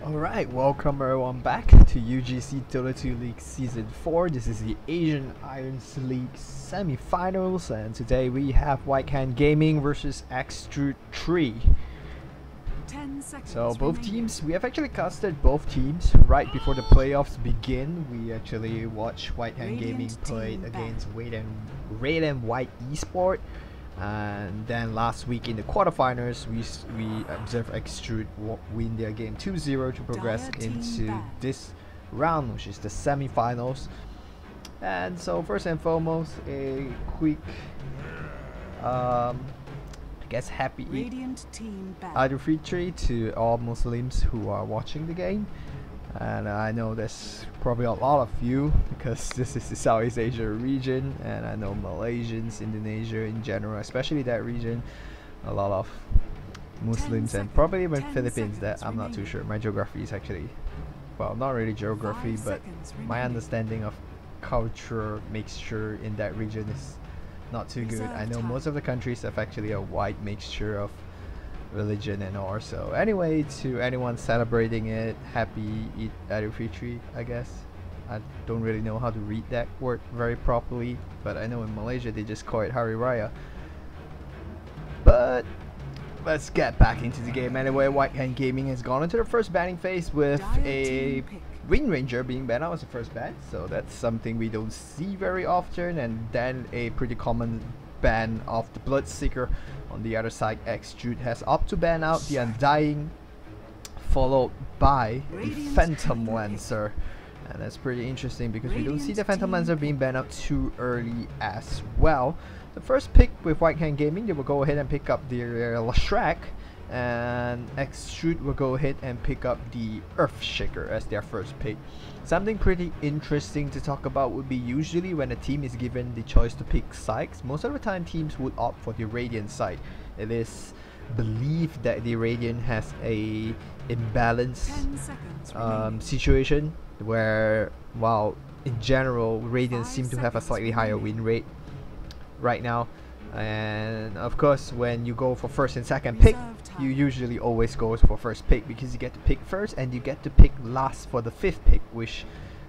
Alright, welcome everyone back to UGC Dota 2 League Season 4. This is the Asian Irons League semi-finals, and today we have White Hand Gaming versus XTRUDE 3. So both teams, we have actually casted both teams right before the playoffs begin. We actually watched White Hand Gaming play against Red and White Esport. And then last week in the quarterfinals, we observed XTRUDE win their game 2-0 to progress into this round, which is the semi-finals. And so first and foremost, a quick, I guess, happy Eid to all Muslims who are watching the game. And I know there's probably a lot of you because this is the Southeast Asia region, and I know Malaysians, Indonesia in general, especially that region, a lot of Muslims, and probably even Philippines. That I'm not too sure. My geography is actually, well, not really geography, but my understanding of culture mixture in that region is not too good. I know most of the countries have actually a wide mixture of religion and all. So anyway, to anyone celebrating it, happy Eid al-Fitr, I guess. I don't really know how to read that word very properly, but I know in Malaysia they just call it Hari Raya. But let's get back into the game anyway. White Hand Gaming has gone into the first banning phase with a Wind Ranger being banned out as the first ban, so that's something we don't see very often, and then a pretty common ban of the Bloodseeker. On the other side, XTRUDE has opted to ban out the Undying, followed by the Phantom Lancer, and that's pretty interesting because we don't see the Phantom Lancer being banned out too early as well. The first pick with White Hand Gaming, they will go ahead and pick up the Lashrak, and XTRUDE will go ahead and pick up the Earthshaker as their first pick. Something pretty interesting to talk about would be usually when a team is given the choice to pick sides, most of the time teams would opt for the Radiant side. It is believed that the Radiant has a imbalanced situation where, while in general Radiant seem to have a slightly higher win rate right now, and of course when you go for first and second pick, you usually always go for first pick because you get to pick first and you get to pick last for the fifth pick, which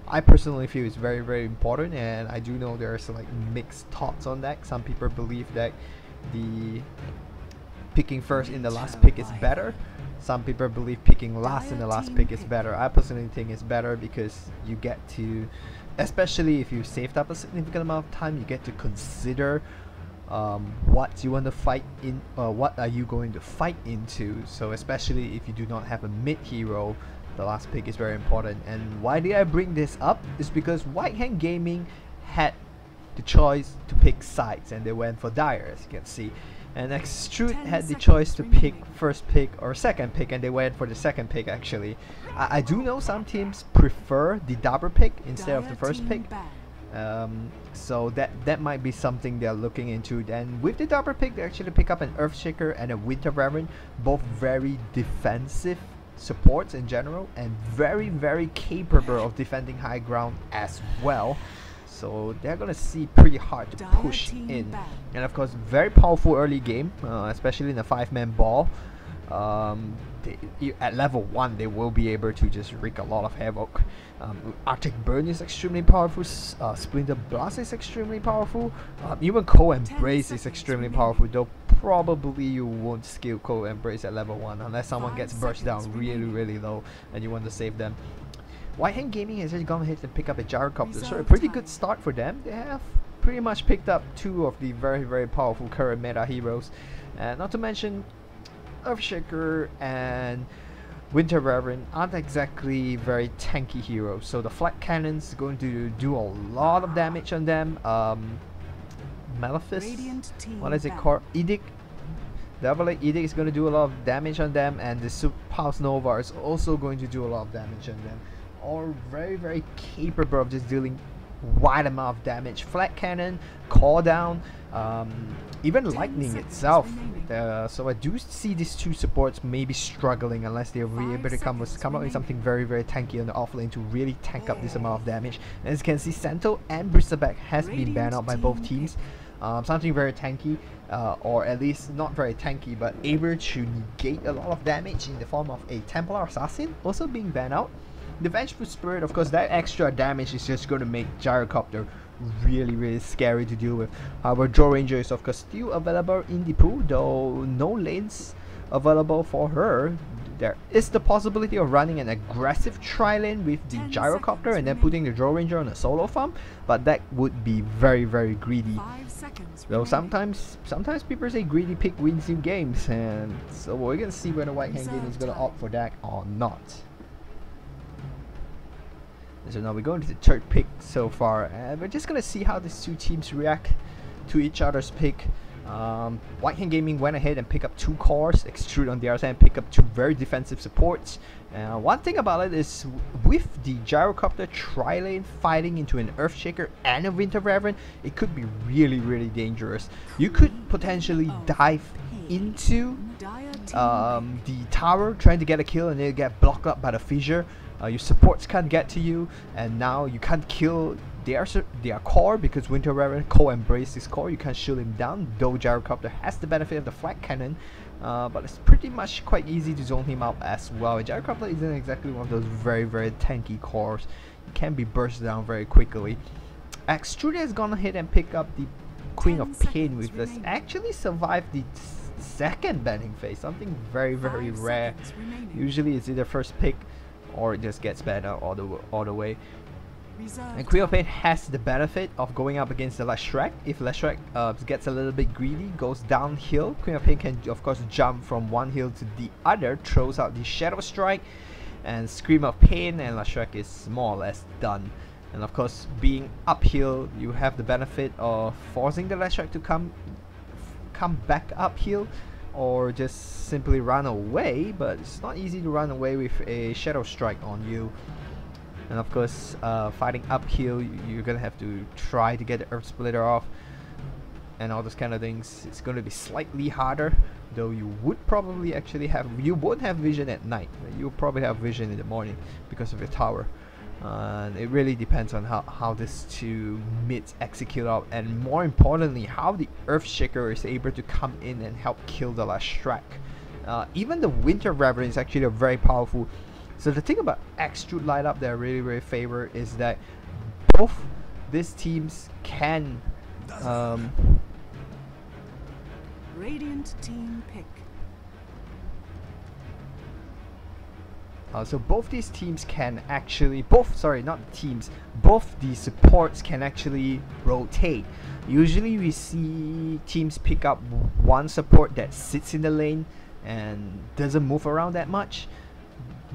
I personally feel is very, very important. And I do know there's like mixed thoughts on that. Some people believe that the picking first in the last pick is better. Some people believe picking last in the last pick is better. I personally think it's better because you get to, especially if you saved up a significant amount of time, you get to consider what you want to fight in, what are you going to fight into. So especially if you do not have a mid hero, the last pick is very important. And why did I bring this up is because White Hand Gaming had the choice to pick sides and they went for Dire, as you can see, and XTRUDE had the choice to pick first pick or second pick, and they went for the second pick. Actually, I do know some teams prefer the double pick instead of the first pick. So that might be something they're looking into. And with the double pick, they actually pick up an Earthshaker and a Winter Reverend, both very defensive supports in general and very, very capable of defending high ground as well. So they're gonna see pretty hard to push in, and of course very powerful early game, especially in a 5-man ball. At level 1 they will be able to just wreak a lot of havoc. Arctic Burn is extremely powerful, Splinter Blast is extremely powerful, even Cold Embrace is extremely powerful, though probably you won't skill Cold Embrace at level 1 unless someone gets burst down really, really low and you want to save them. White Hand Gaming has just gone ahead and pick up a Gyrocopter, so a pretty good start for them. They have pretty much picked up 2 of the very, very powerful current meta heroes, and not to mention Earthshaker and Winter Reverend aren't exactly very tanky heroes, so the Flat Cannon's is going to do a lot of damage on them. Malefice, what is it called? Edict. Double Edict is going to do a lot of damage on them, and the Pulse Nova is also going to do a lot of damage on them. All very, very capable of just dealing wide amount of damage. Flat Cannon, Call Down, even Lightning itself. So I do see these two supports maybe struggling unless they'll be able to come up with something very, very tanky on the offlane to really tank up this amount of damage. And as you can see, Santo and Bristleback has been banned out by both teams. something very tanky, or at least not very tanky, but able to negate a lot of damage in the form of a Templar Assassin also being banned out. The Vengeful Spirit, of course, that extra damage is just going to make Gyrocopter really scary to deal with. However, Draw Ranger is of course still available in the pool, though no lanes available for her. There is the possibility of running an aggressive tri-lane with the Gyrocopter and then putting the Draw Ranger on a solo farm, but that would be very greedy. Though sometimes people say greedy pick wins you games, and so we're gonna see whether White Hand Gaming is gonna opt for that or not. So now we're going to the third pick so far, and we're just gonna see how these two teams react to each other's pick. White Hand Gaming went ahead and picked up 2 cores. XTRUDE on the other hand picked up 2 very defensive supports. One thing about it is, with the Gyrocopter tri-lane fighting into an Earthshaker and a Winter Reverend, it could be really dangerous. You could potentially dive into the tower trying to get a kill and then get blocked up by the fissure. Your supports can't get to you, and now you can't kill their core because Winter Reverend co-embraced his core. You can't shoot him down, though Gyrocopter has the benefit of the flag cannon, but it's pretty much quite easy to zone him out as well. Gyrocopter isn't exactly one of those very tanky cores. It can be burst down very quickly. XTRUDE has gone ahead and picked up the Queen of Pain with us. Actually survived the second banning phase, something very rare. Usually it's either first pick or it just gets banned out all the way. And Queen of Pain has the benefit of going up against the Leshrac. If Leshrac gets a little bit greedy, goes downhill, Queen of Pain can of course jump from one hill to the other, throws out the Shadow Strike and Scream of Pain, and Leshrac is more or less done. And of course, being uphill, you have the benefit of forcing the Leshrac to come back uphill, or just simply run away, but it's not easy to run away with a Shadow Strike on you. And of course, fighting uphill, you're gonna have to try to get the Earth Splitter off and all those kind of things. It's gonna be slightly harder, though you would probably actually you won't have vision at night. You'll probably have vision in the morning because of your tower. It really depends on how these two mids execute out, and more importantly, how the Earthshaker is able to come in and help kill the Leshrac. Even the Winter Reverend is actually a very powerful. So the thing about XTRUDE lineup that I really favor is that both these teams can Radiant team pick. So both these teams can actually, both the supports can actually rotate. Usually we see teams pick up one support that sits in the lane and doesn't move around that much,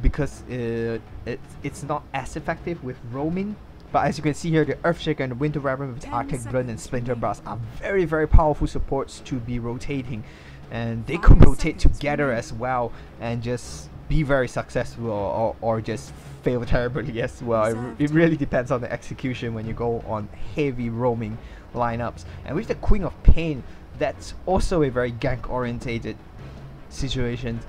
because it's not as effective with roaming. But as you can see here, the Earthshaker and the Winter Reverend with Arctic Blend and Splinter Blast are very powerful supports to be rotating, and they could rotate together as well and just be very successful, or just fail terribly as well. It really depends on the execution when you go on heavy roaming lineups. And with the Queen of Pain, that's also a very gank orientated situation,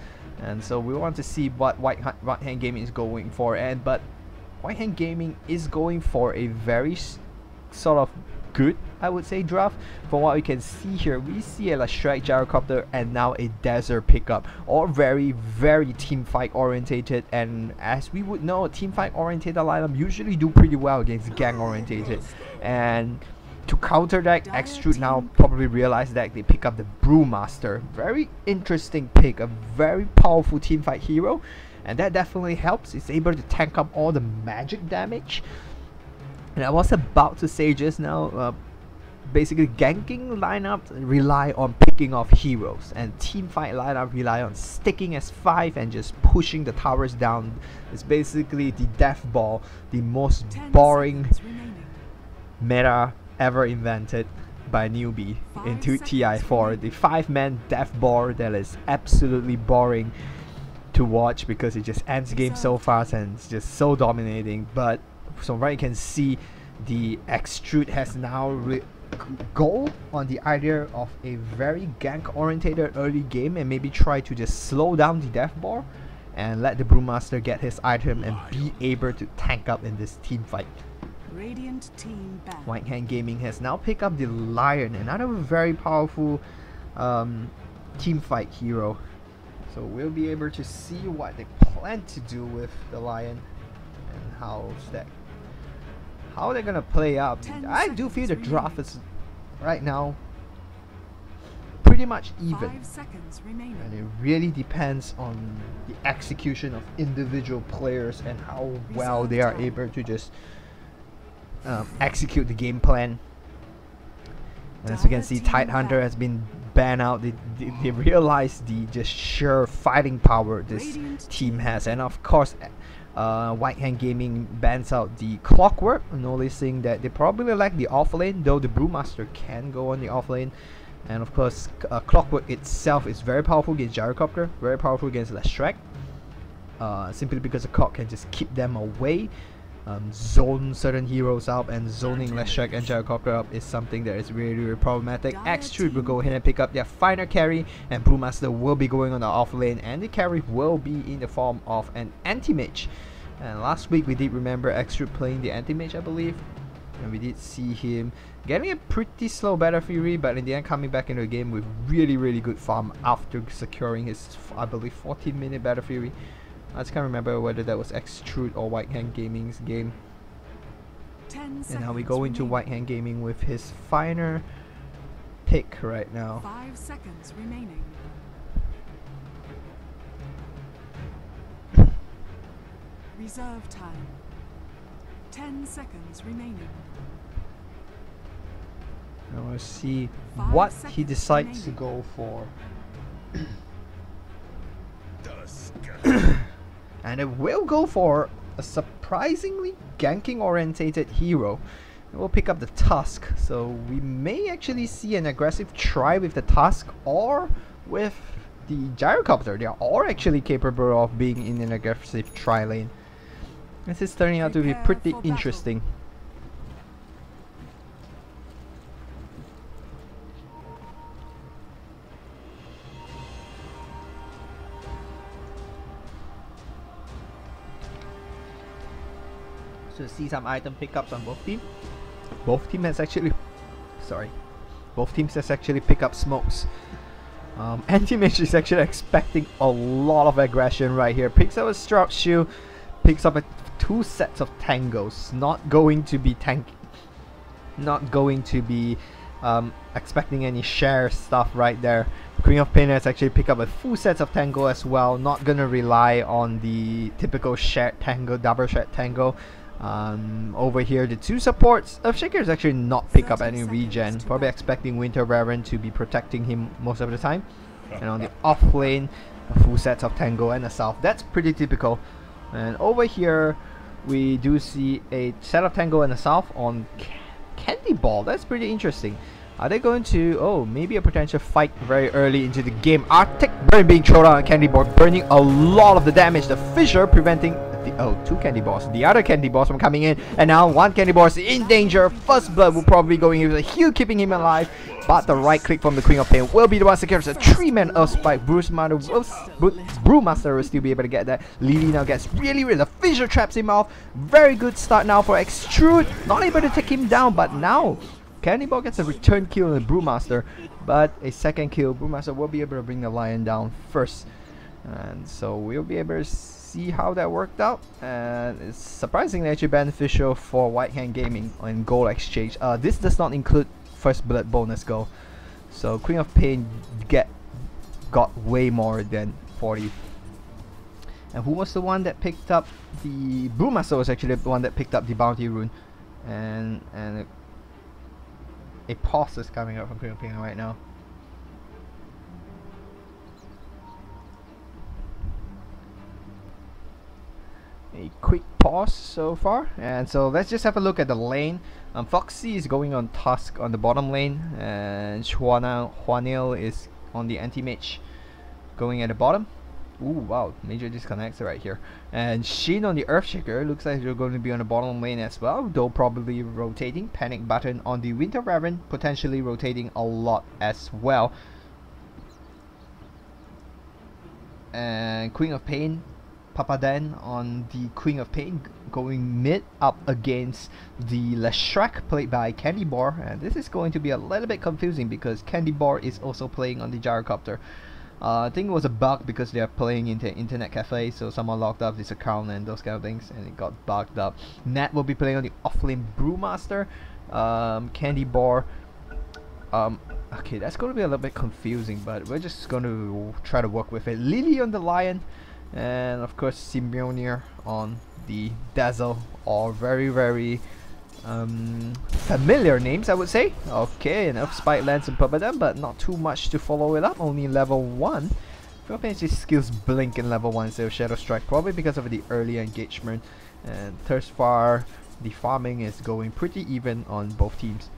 and so we want to see what White Hand Gaming is going for. But White Hand Gaming is going for a very sort of good, I would say, draft. From what we can see here, we see a Leshrac, Gyrocopter, and now a Desert pickup, all very team fight orientated. And as we would know, team fight orientated lineup usually do pretty well against gang orientated. And to counter that, XTRUDE now probably realize that they pick up the Brewmaster. Very interesting pick, a very powerful team fight hero, and that definitely helps. It's able to tank up all the magic damage. And I was about to say just now, basically ganking lineups rely on picking off heroes, and teamfight lineup rely on sticking as 5 and just pushing the towers down. It's basically the death ball, the most boring meta ever invented by newbie into TI4. The 5-man death ball that is absolutely boring to watch because it just ends game so fast and it's just so dominating. But so right, you can see the XTRUDE has now go on the idea of a very gank orientated early game and maybe try to just slow down the death bar and let the Brewmaster get his item and be able to tank up in this team fight. Radiant team banned. White Hand Gaming has now picked up the Lion, another very powerful team fight hero. So we'll be able to see what they plan to do with the Lion and how they're gonna play out. I do feel the draft is right now pretty much even, 5 seconds remaining. and it really depends on the execution of individual players and how well they are able to just execute the game plan. And as you can see, Tidehunter has been banned out. They realize the just sheer fighting power this team has, and of course White Hand Gaming bans out the Clockwork, noticing that they probably lack the offlane, though the Brewmaster can go on the offlane. And of course Clockwork itself is very powerful against Gyrocopter, very powerful against Leshrac, simply because the Clock can just keep them away. Zone certain heroes up, and zoning Leshrac and Gyrocopter up is something that is really, really problematic. XTRUDE will go ahead and pick up their final carry, and Brewmaster will be going on the off lane, and the carry will be in the form of an anti-mage. And last week we did remember XTRUDE playing the anti-mage, I believe, and we did see him getting a pretty slow Battle Fury, but in the end coming back into the game with really, really good farm after securing his, I believe, 14-minute Battle Fury. I just can't remember whether that was XTRUDE or White Hand Gaming's game. 10 And now we seconds go into remaining. White Hand Gaming with his final pick right now. 5 seconds remaining. Reserve time. 10 seconds remaining. And we'll see 5 what he seconds decides to remaining. go for. And it will go for a surprisingly ganking orientated hero. It will pick up the Tusk, so we may actually see an aggressive try with the Tusk or with the Gyrocopter. They are all actually capable of being in an aggressive try lane. This is turning out to be Prepare pretty for battle. interesting. So see some item pickups on both teams. Both teams has actually picked up smokes. Anti-Mage is actually expecting a lot of aggression right here. Picks up a Stroud Shield, picks up 2 sets of tangos. Not going to be expecting any share stuff right there. Queen of Pain has actually picked up a full set of tango as well. Not gonna rely on the typical shared tango, double shared tango. Over here, the 2 supports of Shaker is actually not pick up any regen. Probably expecting Winter Reverend to be protecting him most of the time. And on the off lane, a full set of Tango and a South. That's pretty typical. And over here, we do see a set of Tango and a South on Candy Ball. That's pretty interesting. Are they going to... oh, maybe a potential fight very early into the game. Arctic Burn being thrown out on Candy Ball, burning a lot of the damage. The Fissure preventing... oh, 2 Candy Balls. The other Candy Balls from coming in. And now 1 Candy Ball is in danger. First Blood will probably be going in with a heal, keeping him alive. But the right click from the Queen of Pain will be the one secures a 3-man Earth Spike. Brewmaster will still be able to get that. Lily now gets really rid. The Fissure traps him off. Very good start now for XTRUDE. Not able to take him down, but now Candy Ball gets a return kill on the Brewmaster. But a second kill. Brewmaster will be able to bring the Lion down first. And so we'll be able to see how that worked out, and it's surprisingly actually beneficial for White Hand Gaming on goal exchange. This does not include First Blood bonus goal, so Queen of Pain got way more than 40. And who was the one that picked up the... Brewmaster was actually the one that picked up the Bounty Rune, and a pause is coming up from Queen of Pain right now. A quick pause so far, and so let's just have a look at the lane. Foxy is going on Tusk on the bottom lane, and Juanil is on the anti-mage going at the bottom. Ooh, wow, major disconnects right here. And Shin on the Earthshaker looks like they're going to be on the bottom lane as well, though probably rotating. Panic Button on the Winter Reverend, potentially rotating a lot as well. And Queen of Pain Papadan on the Queen of Pain, going mid up against the Leshrac played by Candy Bar, and this is going to be a little bit confusing because Candy Bar is also playing on the Gyrocopter. I think it was a bug because they are playing in the internet cafe, so someone locked up this account and those kind of things, and it got bugged up. Nat will be playing on the offlane Brewmaster. Candy Bar. Okay, that's going to be a little bit confusing, but we're just going to try to work with it. Lily on the Lion, and of course Simeonier on the Dazzle. All very familiar names, I would say. Okay, enough Spike Lance and Papadam, but not too much to follow it up. Only level 1. Philippines skills blink in level 1 instead of Shadow Strike, probably because of the early engagement. And thus far, the farming is going pretty even on both teams.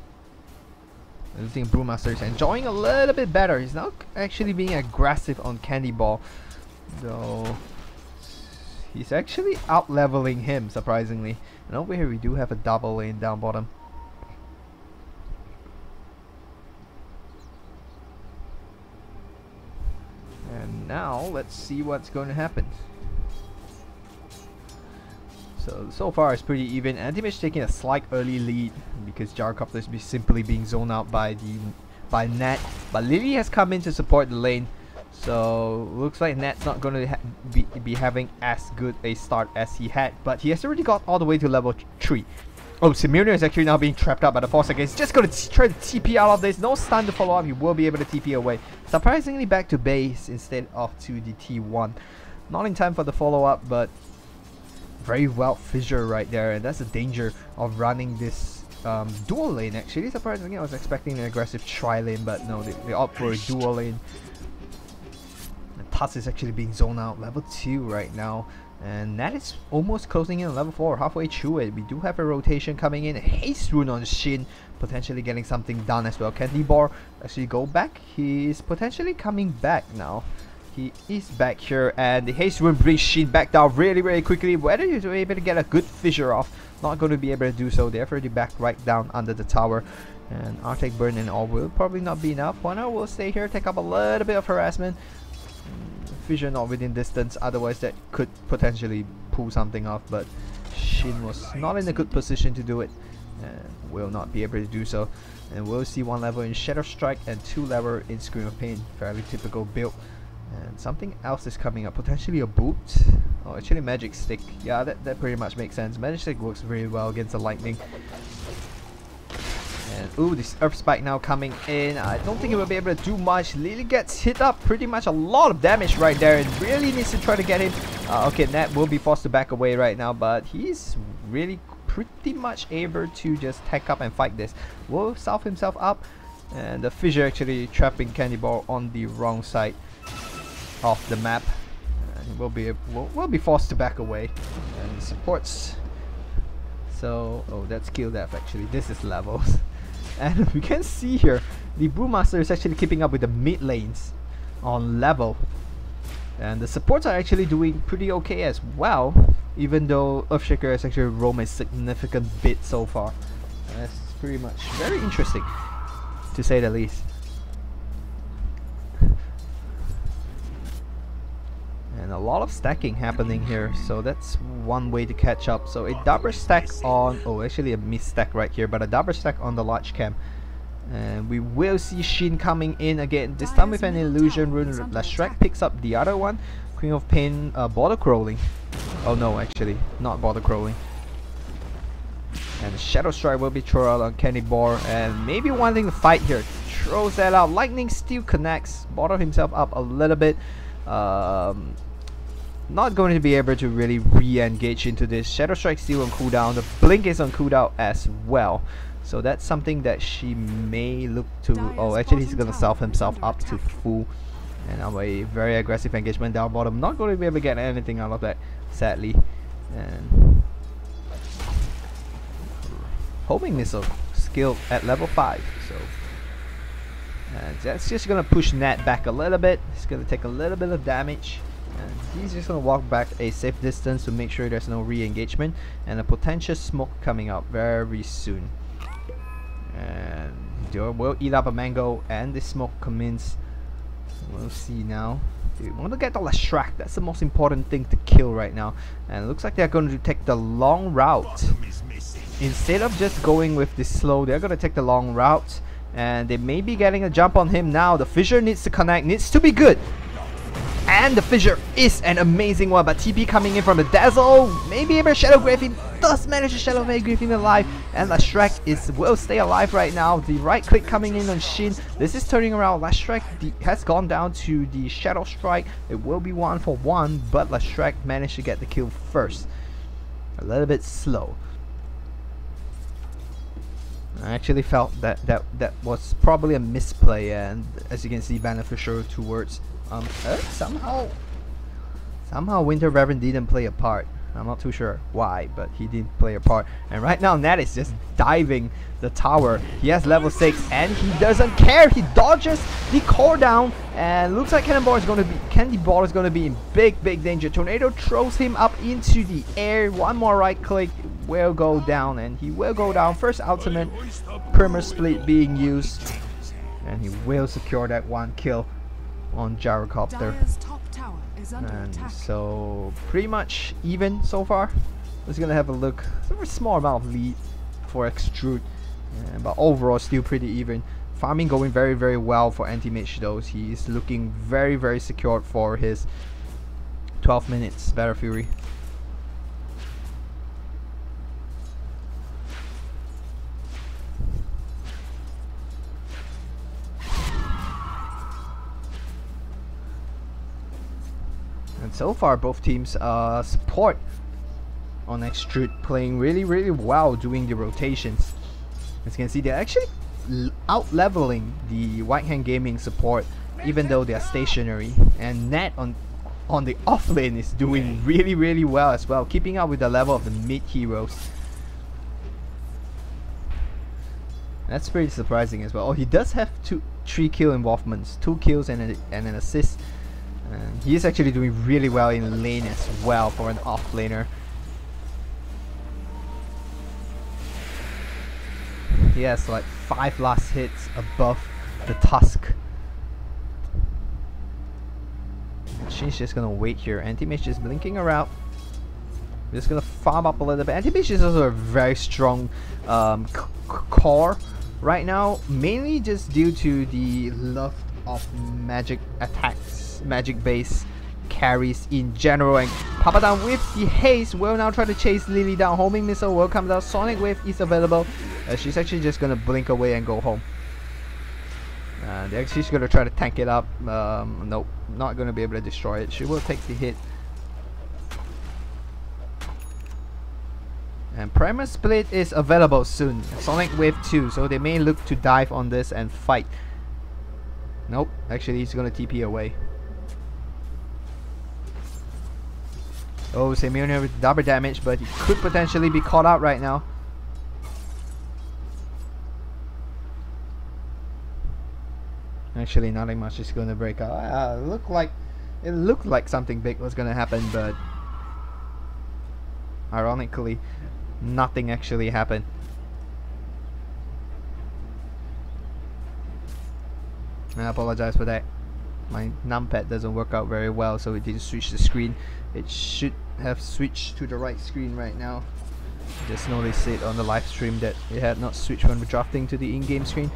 I think Brewmaster is enjoying a little bit better. He's not actually being aggressive on Candy Ball, though he's actually out leveling him, surprisingly. And over here we do have a double lane down bottom. And now let's see what's going to happen. So far it's pretty even. Anti-Mage taking a slight early lead because Gyrocopter is simply being zoned out by Nat. But Lily has come in to support the lane. So looks like Nat's not going to be having as good a start as he had, but he has already got all the way to level 3. Oh, Simeonier is actually now being trapped out by the Force again. He's just going to try to TP out of this. No stun to follow up. He will be able to TP away. Surprisingly back to base instead of to the T1. Not in time for the follow up, but very well fissure right there, and that's the danger of running this dual lane. Actually, surprisingly, I was expecting an aggressive tri lane, but no, they opt for a dual lane. Tuss is actually being zoned out level 2 right now, and that is almost closing in on level 4, halfway through it. We do have a rotation coming in. Haste Rune on Shin, potentially getting something done as well. Can D-Bar actually go back? He's potentially coming back now. He is back here, and the Haste Rune brings Shin back down really quickly. Whether you're able to get a good fissure off, not going to be able to do so. They're already back right down under the tower. And Arctic Burn and all will probably not be enough. One will stay here, take up a little bit of harassment. Fissure not within distance, otherwise that could potentially pull something off, but Shin was not in a good position to do it and will not be able to do so. And we'll see 1 level in Shadow Strike and 2 level in Scream of Pain. Fairly typical build. And something else is coming up, potentially a boot. Oh, actually Magic Stick. Yeah, that pretty much makes sense. Magic Stick works very well against the lightning. And ooh, this Earth Spike now coming in. I don't think it will be able to do much. Lily gets hit up pretty much a lot of damage right there and really needs to try to get him. Okay, Nat will be forced to back away right now, but he's really pretty much able to just tech up and fight this. Will salve himself up, and the fissure actually trapping Candy Ball on the wrong side of the map. And he will be forced to back away. And supports. So, oh, that's kill death actually. This is levels. And we can see here, the Brewmaster is actually keeping up with the mid lanes on level. And the supports are actually doing pretty okay as well, even though Earthshaker has actually roamed a significant bit so far. And that's pretty much very interesting, to say the least. And a lot of stacking happening here, so that's one way to catch up. So a double stack on, oh actually a miss stack right here, but a double stack on the large camp. And we will see Shin coming in again, this time with an illusion rune. Leshrac picks up the other one. Queen of Pain border crawling. Oh no, actually not border crawling. And Shadow Strike will be thrown out on Candy Bar, and maybe wanting to fight here. Throws that out. Lightning still connects. Border himself up a little bit. Not going to be able to really re-engage into this. Shadow Strike still on cooldown. The Blink is on cooldown as well. So that's something that she may look to. Oh, actually he's gonna salve himself up to full. And now a very aggressive engagement down bottom. Not going to be able to get anything out of that, sadly. And homing missile skill at level 5. So and that's just gonna push Nat back a little bit. He's gonna take a little bit of damage. And he's just gonna walk back a safe distance to make sure there's no re-engagement, and a potential smoke coming out very soon. And we'll eat up a mango, and the smoke commences. We'll see now. You want to get the Lashrak. That's the most important thing to kill right now. And it looks like they're going to take the long route. Instead of just going with the slow, they're going to take the long route. And they may be getting a jump on him now. The fissure needs to connect, needs to be good. And the fissure is an amazing one, but TP coming in from the Dazzle, maybe able to Shadow Griffin, does manage to Shadow Griffin alive, and Lashrak will stay alive right now. The right click coming in on Shin, this is turning around. Lashrak has gone down to the Shadow Strike. It will be 1-for-1, but Lashrak managed to get the kill first. A little bit slow. I actually felt that was probably a misplay, and as you can see, beneficial towards somehow Winter Reverend didn't play a part. I'm not too sure why, but he didn't play a part. And right now Nat is just diving the tower. He has level 6 and he doesn't care. He dodges the core down, and looks like Candy Ball is going to be in big danger. Tornado throws him up into the air. One more right click will go down, and he will go down. First ultimate Primer Split being used, and he will secure that one kill on Gyrocopter. And so pretty much even so far. Let's gonna have a look. It's a small amount of lead for XTRUDE, but overall still pretty even. Farming going very well for Anti-Mage though. He's looking very secured for his 12 minutes Battle Fury. And so far both teams support on XTRUDE playing really well, doing the rotations. As you can see, they're actually out leveling the White Hand Gaming support, even though they are stationary. And Nat on the off lane is doing really well as well, keeping up with the level of the mid heroes. That's pretty surprising as well. Oh, he does have 3 kill involvements, 2 kills and an assist. And he is actually doing really well in lane as well for an off laner. He has like 5 last hits above the Tusk. She's just gonna wait here. Anti-Mage just blinking around. Just gonna farm up a little bit. Anti-Mage is also a very strong core right now, mainly just due to the love of magic attacks, magic base carries in general. And Papadam with the haste will now try to chase Lily down. Homing missile will come down. Sonic wave is available. She's actually just gonna blink away and go home. She's gonna try to tank it up. Nope, not gonna be able to destroy it. She will take the hit. And Primer Split is available soon. Sonic Wave 2, so they may look to dive on this and fight. Nope, actually he's gonna TP away. Oh, Semyon with double damage, but he could potentially be caught out right now. Actually, nothing much is gonna break out. It looked like something big was gonna happen, but ironically, nothing actually happened. I apologize for that. My numpad doesn't work out very well, so it didn't switch the screen. It should have switched to the right screen right now. Just noticed it on the live stream that it had not switched when drafting to the in-game screen.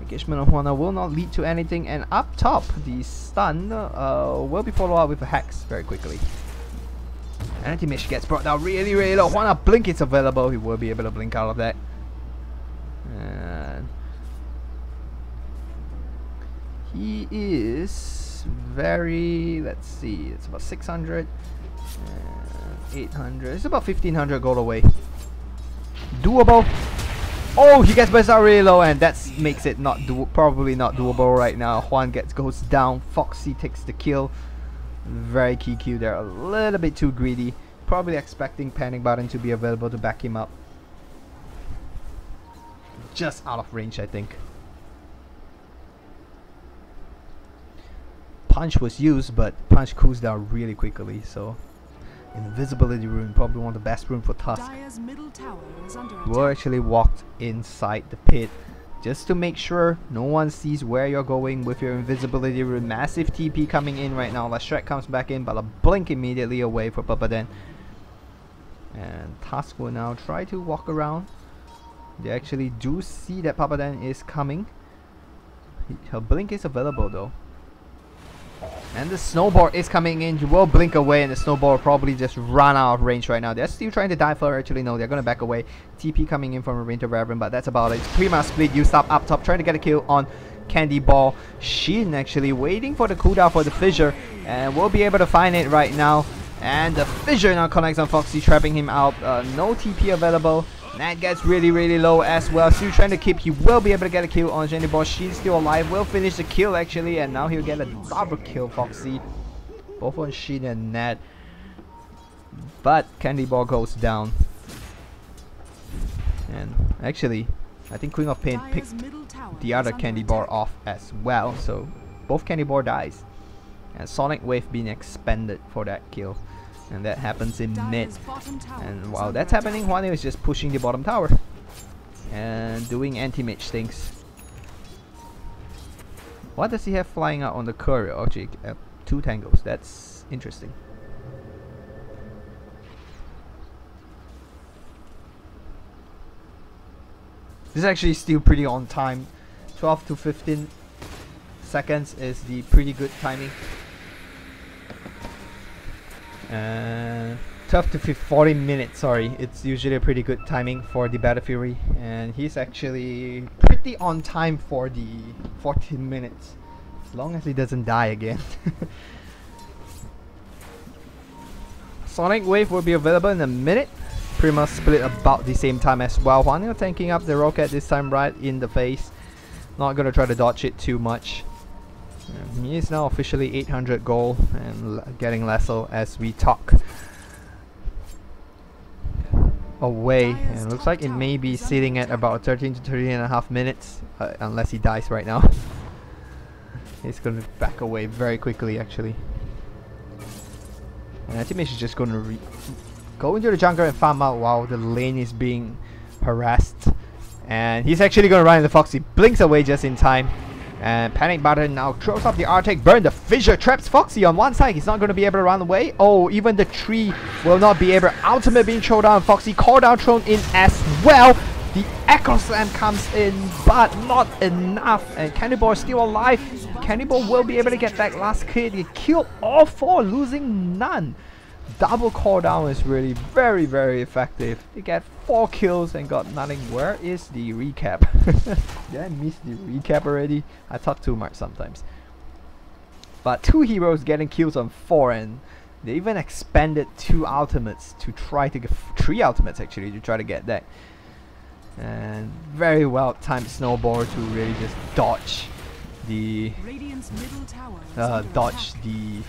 Engagement of Juana will not lead to anything, and up top, the stun will be followed up with a hex very quickly. Anti-Mage gets brought down really low. Juana blink is available. He will be able to blink out of that. And he is very, let's see, it's about 600 and 800. It's about 1500 gold away. Doable. Oh, he gets burst out really low, and that makes it probably not doable right now. Juan goes down. Foxy takes the kill. Very key Q there. A little bit too greedy. Probably expecting Panic Button to be available to back him up. Just out of range, I think. Punch was used, but Punch cools down really quickly, so Invisibility Rune, probably one of the best rune for Tusk. Dire's middle tower is under We're actually walked inside the pit just to make sure no one sees where you're going with your invisibility, with massive TP coming in right now. Shrek comes back in, but a blink immediately away for Papadan. And Tusk will now try to walk around. They actually do see that Papadan is coming. Her blink is available though. And the snowball is coming in. He will blink away, and the snowball will probably just run out of range right now. They're still trying to dive for her. Actually, no, they're gonna back away. TP coming in from a Winter Reverend, but that's about it. It's pretty much split. You stop up top, trying to get a kill on Candy Ball. Shin actually waiting for the cooldown for the fissure, and we'll be able to find it right now. And the fissure now connects on Foxy, trapping him out. No TP available. Nat gets really low as well. Still trying to keep. He will be able to get a kill on Candy Ball. She's still alive. Will finish the kill actually, and now he'll get a double kill. Foxy, both on Shin and Nat. But Candy Ball goes down. And actually, I think Queen of Pain picked the other Candy Ball off as well. So both Candy Ball dies. And Sonic Wave being expended for that kill. And that happens in mid. And while that's happening, Hwaneo is just pushing the bottom tower and doing anti-mage things. What does he have flying out on the courier? Okay, 2 tangles. That's interesting. This is actually still pretty on time. 12 to 15 seconds is the pretty good timing. 12 to 40 minutes, sorry. It's usually a pretty good timing for the Battle Fury, and he's actually pretty on time for the 14 minutes, as long as he doesn't die again. Sonic Wave will be available in a minute. Pretty much split about the same time as well. Hwaneo tanking up the rocket this time right in the face. Not gonna try to dodge it too much. He is now officially 800 gold and getting lesser as we talk away, and looks like it may be sitting at about 13 to 13.5 minutes unless he dies right now. He's gonna back away very quickly actually, and I think he's just gonna go into the jungle and farm out while the lane is being harassed. And he's actually gonna run into Foxy, blinks away just in time. And Panic Button now throws up the Arctic Burn. The fissure traps Foxy on one side. He's not going to be able to run away. Oh, even the tree will not be able. Ultimate being thrown down. Foxy call down thrown in as well. The Echo Slam comes in, but not enough. And Cannibal is still alive. Cannibal will be able to get that last kill. He killed all 4, losing none. Double call down is really very effective. They get 4 kills and got nothing. Where is the recap? Did I miss the recap already? I talk too much sometimes. But 2 heroes getting kills on 4, and they even expanded 2 ultimates to try to get 3 ultimates actually to try to get that. And very well timed snowball to really just dodge the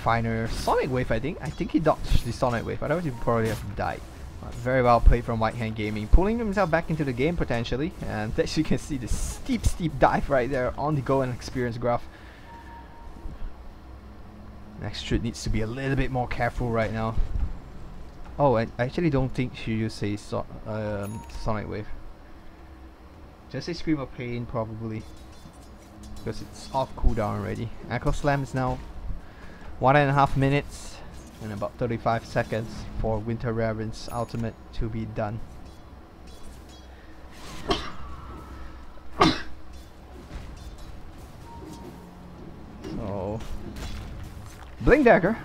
final Sonic Wave. I think he dodged the Sonic Wave, otherwise he probably have died. Very well played from White Hand Gaming, pulling himself back into the game potentially. And as you can see, the steep dive right there on the Go and Experience graph. XTRUDE needs to be a little bit more careful right now. Oh, I actually don't think she used a Sonic Wave. Just a Scream of Pain probably, because it's off cooldown already. Echo Slam is now 1.5 minutes and about 35 seconds for Winter Reverend's ultimate to be done. So, Blink Dagger,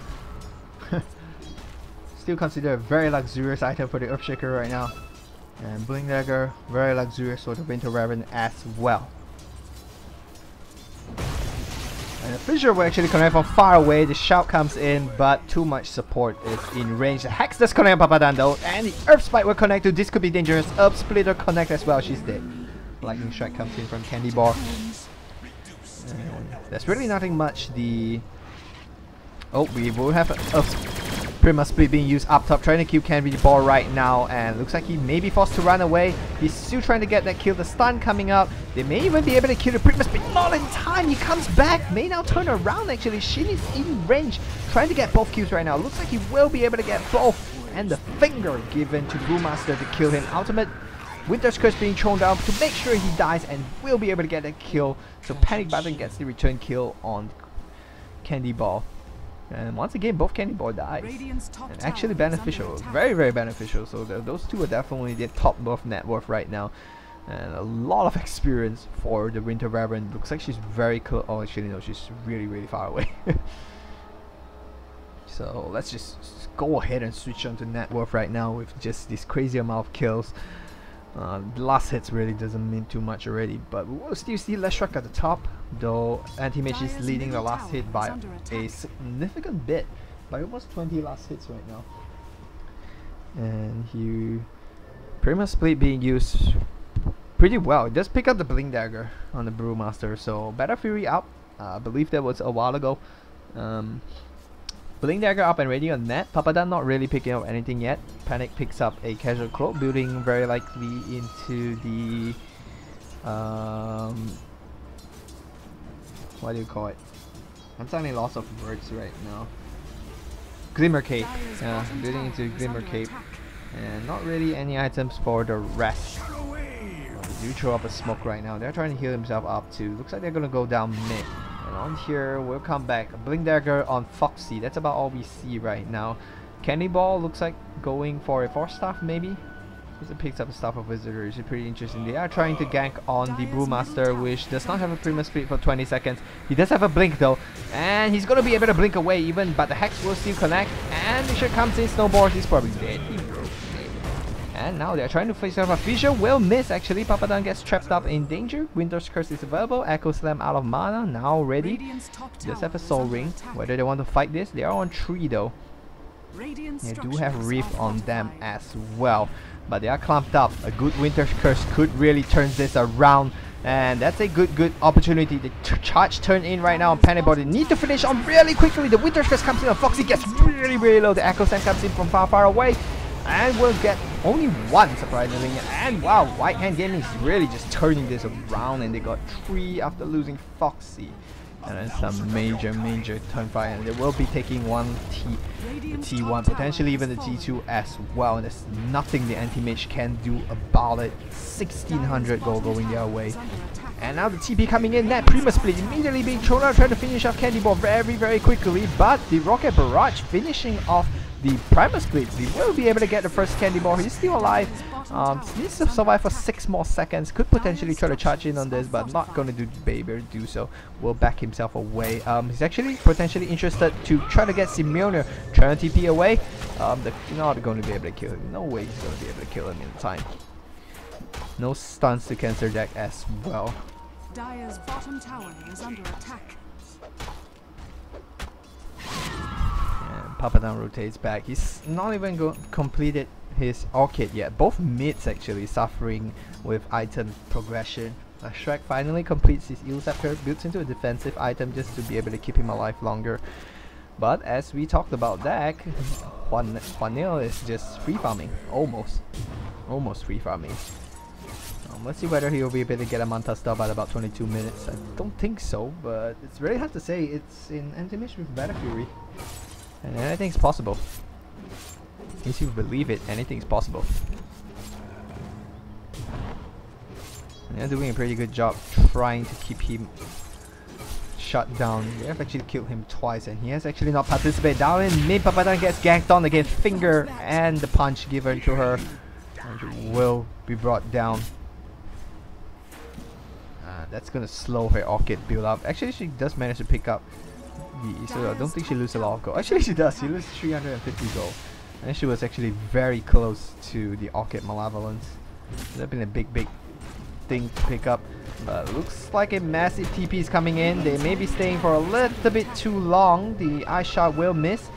still considered a very luxurious item for the Earthshaker right now. And Blink Dagger, very luxurious for the Winter Reverend as well. And the fissure will actually connect from far away. The shout comes in, but too much support is in range. The Hex does connect on Papadan though, and the Earth Spike will connect to. This could be dangerous. Earth Splitter connect as well. She's dead. Lightning Strike comes in from Candy Bar. And there's really nothing much. We will have a pretty much split being used up top, trying to kill Candy Ball right now, and looks like he may be forced to run away. He's still trying to get that kill. The stun coming up. They may even be able to kill the Primus, but not in time. He comes back, may now turn around actually. Shin is in range, trying to get both kills right now. Looks like he will be able to get both, and the finger given to Brewmaster to kill him. Ultimate Winter's Curse being thrown down to make sure he dies and will be able to get a kill. So Panic Button gets the return kill on Candy Ball. And once again, both Candy Ball dies. And actually beneficial, very, very beneficial. So those two are definitely the top of net worth right now. And a lot of experience for the Winter Reverend. Looks like she's very close. Oh, actually no, she's really, really far away. So let's just go ahead and switch on to net worth right now with just this crazy amount of kills. The last hits really doesn't mean too much already, but we will still see Leshrac at the top, though Anti-Mage is leading the last hit by a significant bit, by almost 20 last hits right now. And he Prima Split being used pretty well. It does pick up the Blink Dagger on the Brewmaster, so Battle Fury up. I believe that was a while ago. Blink Dagger up and ready on net. Papadan not really picking up anything yet. Panic picks up a Casual Cloak, building very likely into the what do you call it? I'm suddenly lost of words right now. Glimmer Cape. Yeah, building into Glimmer Cape. And not really any items for the rest. They do throw up a smoke right now. They're trying to heal himself up too. Looks like they're gonna go down mid. And on here, we'll come back. A Blink Dagger on Foxy. That's about all we see right now. Candy Ball looks like going for a 4-staff maybe. He picks up a Staff of Visitor. It's pretty interesting. They are trying to gank on the Brewmaster, which does not have a Prima Split for 20 seconds. He does have a Blink though. And he's going to be able to blink away even, but the Hex will still connect. And the shot comes in, snowballs. He's probably dead. And now they're trying to face off a Fissure. Will miss actually. Papadan gets trapped up in danger. Winter's Curse is available. Echo Slam out of mana. Now ready. Does have a Soul Ring. Whether they want to fight this, they are on 3 though. They do have Reef on them as well. But they are clumped up. A good Winter's Curse could really turn this around. And that's a good opportunity. The charge turn in right now on Panic Ball. They need to finish on really quickly. The Winter's Curse comes in and Foxy gets really low. The Echo Slam comes in from far away. And we'll get only one surprisingly. And wow, White Hand Gaming is really just turning this around, and they got 3 after losing Foxy. And then some major turn fight, and they will be taking the T1, potentially even the T2 as well. And there's nothing the Anti-Mage can do about it. 1600 gold going their way. And now the TP coming in, that Prima Split immediately being thrown out, trying to finish off Candy Ball very quickly. But the Rocket Barrage finishing off the Prima Split. He will be able to get the first Candy Ball. He's still alive. Needs to survive for 6 more seconds. Could potentially try to charge in on this, but not going to be able to do so. Will back himself away. He's actually potentially interested to try to get Simeone, trying to TP away. They're not going to be able to kill him. No way he's going to be able to kill him in time. No stuns to cancel deck as well. Dire's bottom tower is under attack. Papadan rotates back. He's not even completed his Orchid yet. Both mids actually suffering with item progression. Shrek finally completes his Eel Scepter, builds into a defensive item just to be able to keep him alive longer. But as we talked about deck, Juanil is just free farming. Almost free farming. Let's see whether he will be able to get a Manta Star by about 22 minutes. I don't think so, but it's really hard to say. It's in Anti-Mage with Battle Fury. And anything's possible. If you believe it, anything's possible. And they're doing a pretty good job trying to keep him shut down. They have actually killed him twice, and he has actually not participated. Down in mid, Papadan gets ganked on again. Finger and the punch given to her. And she will be brought down. That's gonna slow her Orchid build up. Actually, she does manage to pick up. So I don't think she loses a lot of gold. Actually, she does. She loses 350 gold. And she was actually very close to the Orchid Malevolence. That would been a big thing to pick up. But looks like a massive TP is coming in. They may be staying for a little bit too long. The Ice Shot will miss.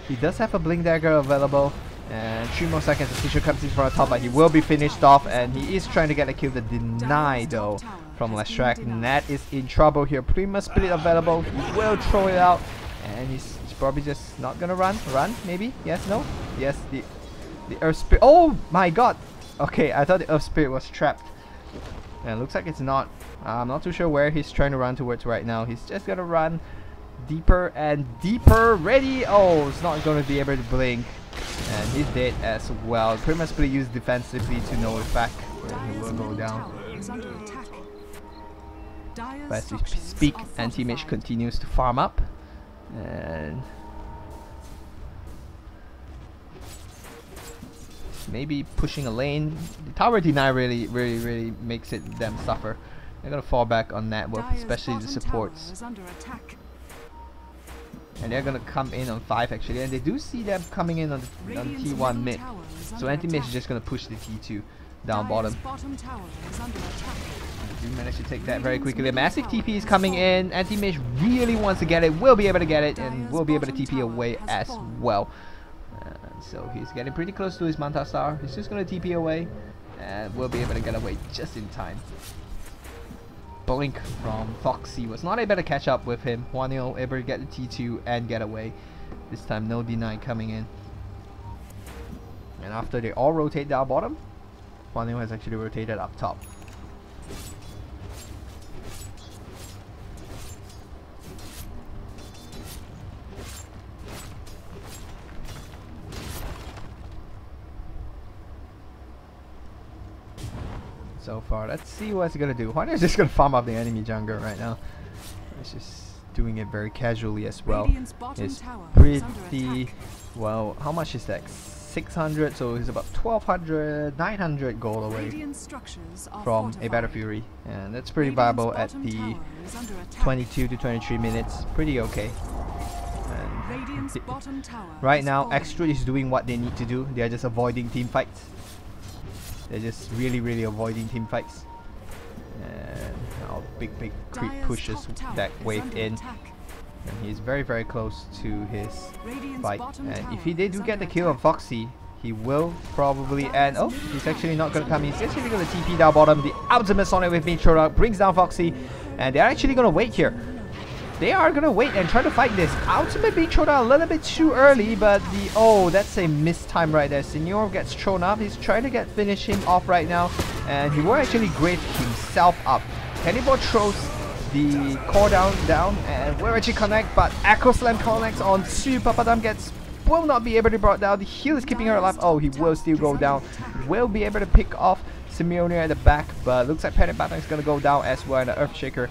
He does have a Blink Dagger available. And 3 more seconds. The Fisher comes in for a top, but he will be finished off. And he is trying to get a kill. The deny though from Leshrac. Nat is in trouble here. Prima Split available. He will throw it out. And he's probably just not gonna run. Maybe? Yes, no? Yes, the Earth Spirit. Oh my god! Okay, I thought the Earth Spirit was trapped. And it looks like it's not. I'm not too sure where he's trying to run towards right now. He's just gonna run deeper and deeper. Ready? Oh, it's not gonna be able to blink. And he's dead as well. Prima Split used defensively to no effect. he will go down. But as we speak, anti-mage continues to farm up, and maybe pushing a lane. The tower deny really makes them suffer. They're gonna fall back on that work, especially the supports. And they're gonna come in on 5 actually, and they do see them coming in on T1 mid. So anti-mage is just gonna push the T2 down bottom. They do manage to take that very quickly. A massive TP is coming in. Anti-mage really wants to get it, will be able to get it, and will be able to TP away as well. So he's getting pretty close to his Manta Star. He's just gonna TP away, and will be able to get away just in time. Blink from Foxy was not able to catch up with him. 1-0 able to get the T2 and get away. This time no deny coming in. And after they all rotate down bottom, 1-0 has actually rotated up top. So far, let's see what he's gonna do. Juan is just gonna farm up the enemy jungler right now. He's just doing it very casually as well. It's pretty well. How much is that? 600. So he's about 1200, 900 gold away from a Battle Fury, and that's pretty viable at the 22 to 23 minutes. Pretty okay. And right now, XTRUDE is doing what they need to do. They are just avoiding team fights. They're just really avoiding team fights. And now big creep pushes that wave in. And he's very close to his fight. And if he did get the kill on Foxy, he will probably end. Oh, he's actually not going to come. He's actually going to TP down bottom. The ultimate Sonic Wave being thrown out brings down Foxy. And they're actually going to wait here. They are gonna wait and try to fight this. Ultimate being thrown out a little bit too early, but the that's a missed time right there. Senior gets thrown up. He's trying to finish him off right now, and he will actually grave himself up. Cannibal throws the core down, and will actually connect, but Echo Slam connects on Su. Papadam will not be able to be brought down. The heal is keeping her alive. Oh, he will still go down. Will be able to pick off Simeone at the back, but looks like Panic Button is gonna go down as well. And the Earthshaker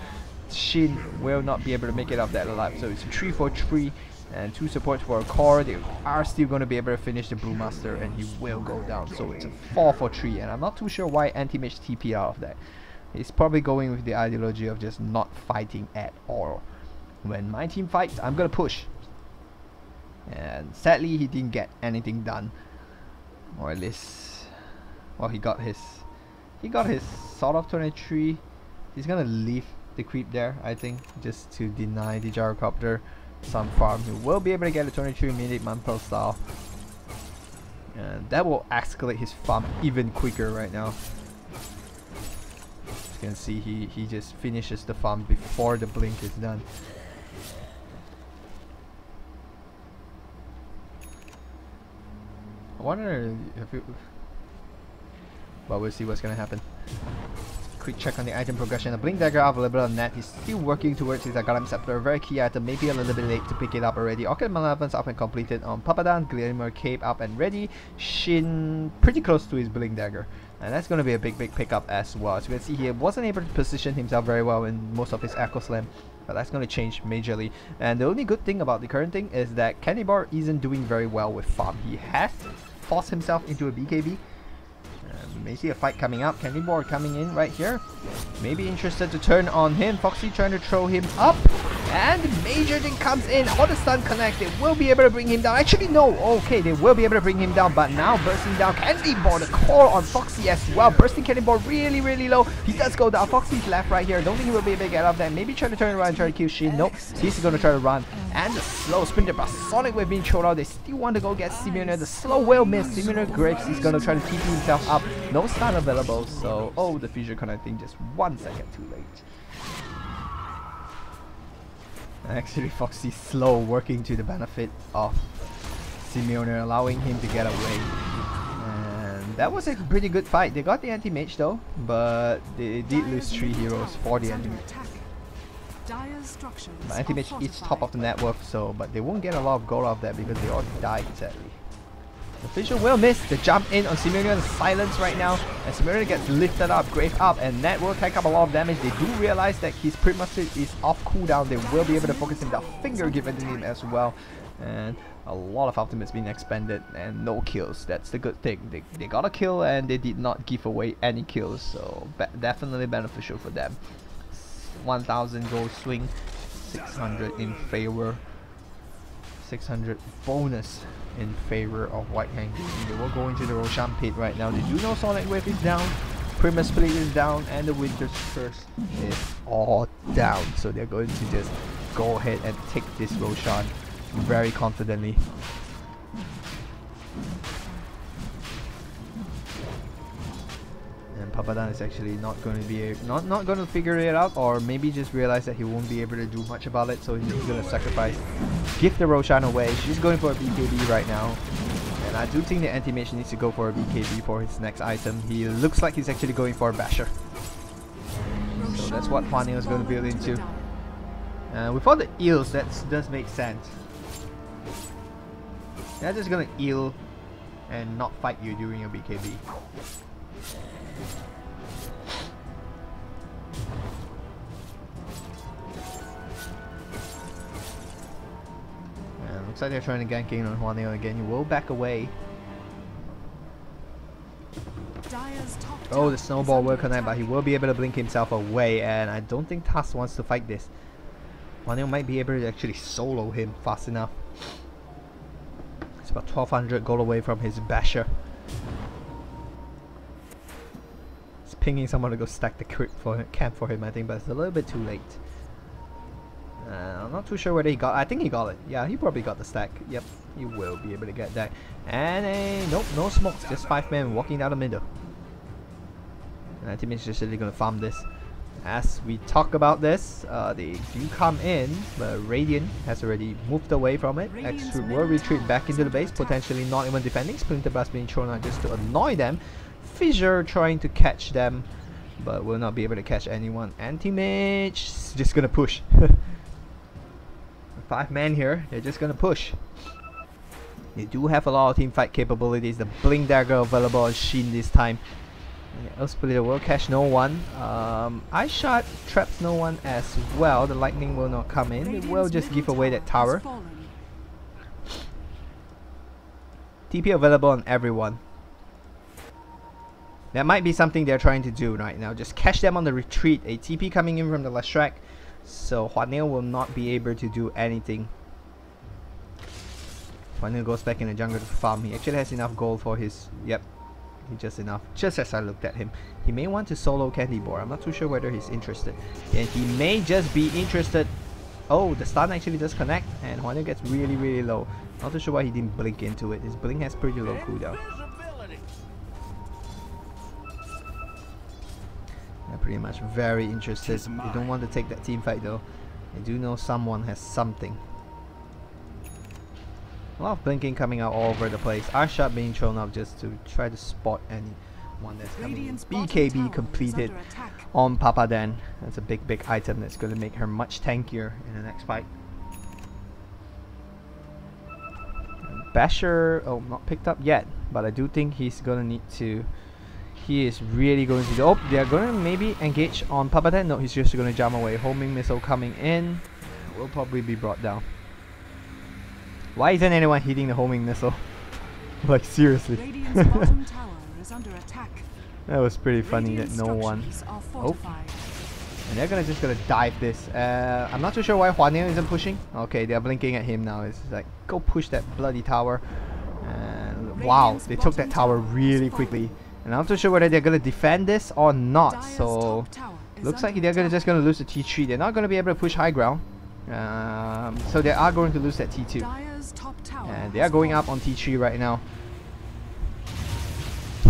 Shin will not be able to make it up that alive. So it's a 3 for 3 and 2 supports for a core. They are still going to be able to finish the Brewmaster, and he will go down. So it's a 4 for 3, and I'm not too sure why Anti-Mage TP out of that. He's probably going with the ideology of just not fighting at all. When my team fights, I'm going to push. And sadly, he didn't get anything done. Or at least, well, he got his Sword of 23. He's going to leave the creep there, I think, just to deny the Gyrocopter some farm. He will be able to get a 23-minute Mantle style, and that will escalate his farm even quicker right now. As you can see, he just finishes the farm before the blink is done. I wonder if it, but we'll see what's gonna happen. Quick check on the item progression. A Blink Dagger available on net. He's still working towards his Agalam Scepter. Very key item. Maybe a little bit late to pick it up already. Orchid Malevolence up and completed on Papadan. Glimmer Cape up and ready. Shin pretty close to his Blink Dagger. And that's going to be a big pickup as well. As you can see, he wasn't able to position himself very well in most of his Echo Slam. But that's going to change majorly. And the only good thing about the current thing is that Cannibal isn't doing very well with farm. He has forced himself into a BKB. We may see a fight coming up. Cannibal coming in right here. Maybe interested to turn on him. Foxy trying to throw him up. And the Major thing comes in. All the stun connect. They will be able to bring him down. Actually, no. Okay, they will be able to bring him down. But now bursting down. Cannibal, the core on Foxy as well. Bursting Cannibal really low. He does go down. Foxy's left right here. Don't think he will be able to get out of that. Maybe try to turn around and try to kill Shin. Nope. He's going to try to run. And the slow sprinter, but Sonic Wave being thrown out. They still want to go get Simeone. The slow will miss. Simeone Graves is going to try to TP himself up. No stun available, so the fusion connecting just 1 second too late. Actually, Foxy slow, working to the benefit of Simeone, allowing him to get away. And that was a pretty good fight. They got the anti-mage though, but they did lose 3 heroes for the enemy. But anti-mage is top of the net worth, so but they won't get a lot of gold off that because they all died sadly. The Fissure will miss the jump in on Simulator and silence right now. And Simulator gets lifted up, Grave up, and that will take up a lot of damage. They do realize that his Primacy is off cooldown. They will be able to focus in the finger given to him as well. And a lot of ultimates being expended and no kills. That's the good thing. They got a kill and they did not give away any kills. So definitely beneficial for them. 1000 gold swing, 600 in favor. 600 bonus in favor of White Hand Gaming. They will go into the Roshan pit right now. They do know Sonic Wave is down, Primus Split is down, and the Winter's Curse is all down. So they're going to just go ahead and take this Roshan very confidently. And Papadan is actually not going to be not going to figure it out, or maybe just realize that he won't be able to do much about it, so he's going to sacrifice, give the Roshan away. She's going for a BKB right now, and I do think the anti-mage needs to go for a BKB for his next item. He looks like he's actually going for a basher, so that's what Hwaneo is going to build into. With all the eels, that does make sense. They're just going to eel and not fight you during your BKB. Looks like they're trying to gank in on Hwaneo again. He will back away. Oh, the snowball will connect, but he will be able to blink himself away, and I don't think Tas wants to fight this. Hwaneo might be able to actually solo him fast enough. It's about 1200 gold away from his basher. He's pinging someone to go stack the crit for him, camp for him, I think, but it's a little bit too late. I'm not too sure whether he got. I think he got it. Yeah, he probably got the stack. Yep, he will be able to get that. And nope, no smokes. Just 5 men walking down the middle. And I think he's just really gonna farm this. As we talk about this, they do come in, but Radiant has already moved away from it. XTRUDE will retreat back into the base, potentially not even defending. Splinter Blast being thrown out just to annoy them. Fissure trying to catch them, but will not be able to catch anyone. Anti-mage just gonna push. 5 men here, they're just gonna push. They do have a lot of team fight capabilities. The Blink Dagger available on Shin this time. Splitter will catch no one. Ice Shot traps no one as well. The lightning will not come in. It will just give away that tower. TP available on everyone. That might be something they're trying to do right now. Just catch them on the retreat. A TP coming in from the last track. So Hwaneo will not be able to do anything. Hwaneo goes back in the jungle to farm. He actually has enough gold for his... Yep. He just enough. Just as I looked at him. He may want to solo Candy Boar. I'm not too sure whether he's interested. And he may just be interested... Oh, the stun actually does connect. And Hwaneo gets really, really low. Not too sure why he didn't blink into it. His blink has pretty low cooldown. They're pretty much very interested. They don't want to take that team fight though. They do know someone has something. A lot of blinking coming out all over the place. Ice Shot being thrown up just to try to spot anyone that's coming in. BKB completed on Papadan. That's a big item that's going to make her much tankier in the next fight. Basher, oh, not picked up yet, but I do think he's going to need to... He is really going to... Oh, they're going to maybe engage on Papadan. No, he's just going to jump away. Homing missile coming in. Will probably be brought down. Why isn't anyone hitting the homing missile? Like, seriously. That was pretty funny that no one... Oh. And they're just gonna dive this. I'm not too sure why Hwaneo isn't pushing. Okay, they're blinking at him now. It's like, go push that bloody tower. And wow, they took that tower really quickly. And I'm not too sure whether they're gonna defend this or not. So looks like they're just gonna lose the T3. They're not gonna be able to push high ground. So they are going to lose that T2. And they are going up on T3 right now.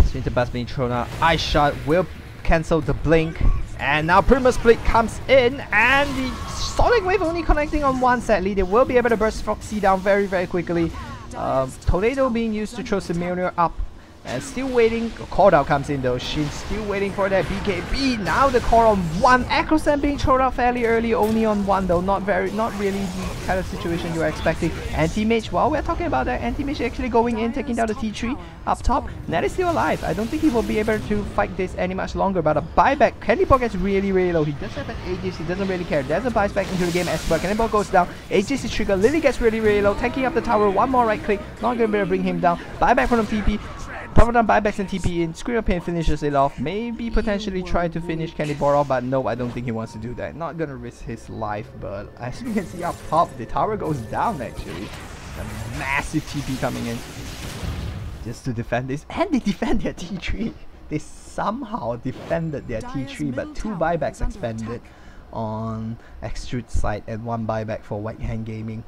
Splinter Blast being thrown out. Ice Shot will cancel the blink. And now Primus Split comes in, and the Sonic Wave only connecting on one, sadly. They will be able to burst Foxy down very quickly. Toledo being used to throw Simulator up And still waiting. Call out comes in though. Shin still waiting for that BKB. Now the call on one. Acro Slam being thrown out fairly early. Only on one though. Not really the kind of situation you were expecting. Anti-Mage, while we're talking about that, Anti-Mage actually going in, taking down the T3 up top. Ned is still alive. I don't think he will be able to fight this any much longer. But a buyback. Cannibal gets really low. He does have an Aegis. He doesn't really care. There's a buys back into the game as well. Cannibal goes down. Aegis is triggered. Lily gets really low. Tanking up the tower. One more right click. Not going to be able to bring him down. Buyback from the TP. Power down buybacks and TP in. Scream of Pain finishes it off. Maybe potentially try to finish Cannibal off, but no, I don't think he wants to do that. Not gonna risk his life, but as you can see up top, the tower goes down actually. A massive TP coming in just to defend this, and they defend their T3. They somehow defended their T3, but 2 buybacks expended on XTRUDE side and 1 buyback for White Hand Gaming.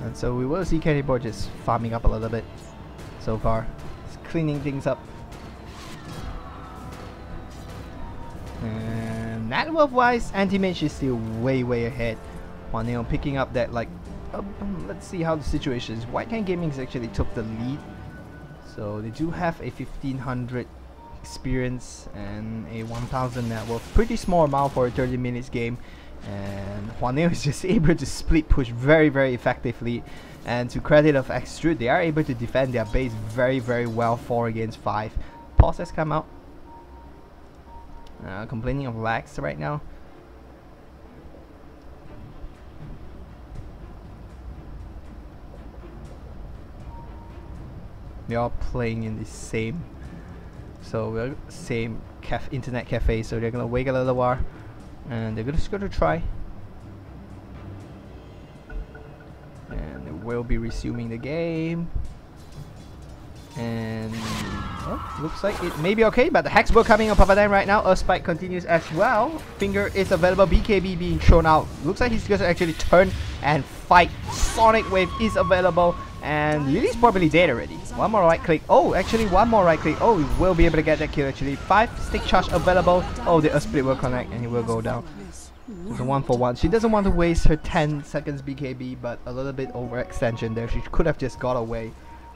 And so we will see Cannibal just farming up a little bit so far. Just cleaning things up. And network wise, Anti-Mage is still way ahead. Hwaneo picking up that like let's see how the situation is. White Hand Gaming actually took the lead. So they do have a 1500 experience and a 1000 net worth. Pretty small amount for a 30 minutes game. And Hwaneo is just able to split push very effectively, and to credit of XTRUDE, they are able to defend their base very well, 4 against 5. Pause has come out, complaining of lags right now. They are playing in the same, same internet cafe, so they're gonna wait a little while. And they're just going to try, and they will be resuming the game. And looks like it may be okay, but the Hexball coming on Papadine right now. Earth Spike continues as well. Finger is available. BKB being thrown out. Looks like he's going to actually turn and fight. Sonic Wave is available, and Lily's probably dead already. One more right click. Oh, actually one more right click. Oh, he will be able to get that kill actually. 5 stick charge available. Oh, the Earth Split will connect and he will go down. It's a 1-for-1. She doesn't want to waste her 10 seconds BKB, but a little bit overextension there. She could have just got away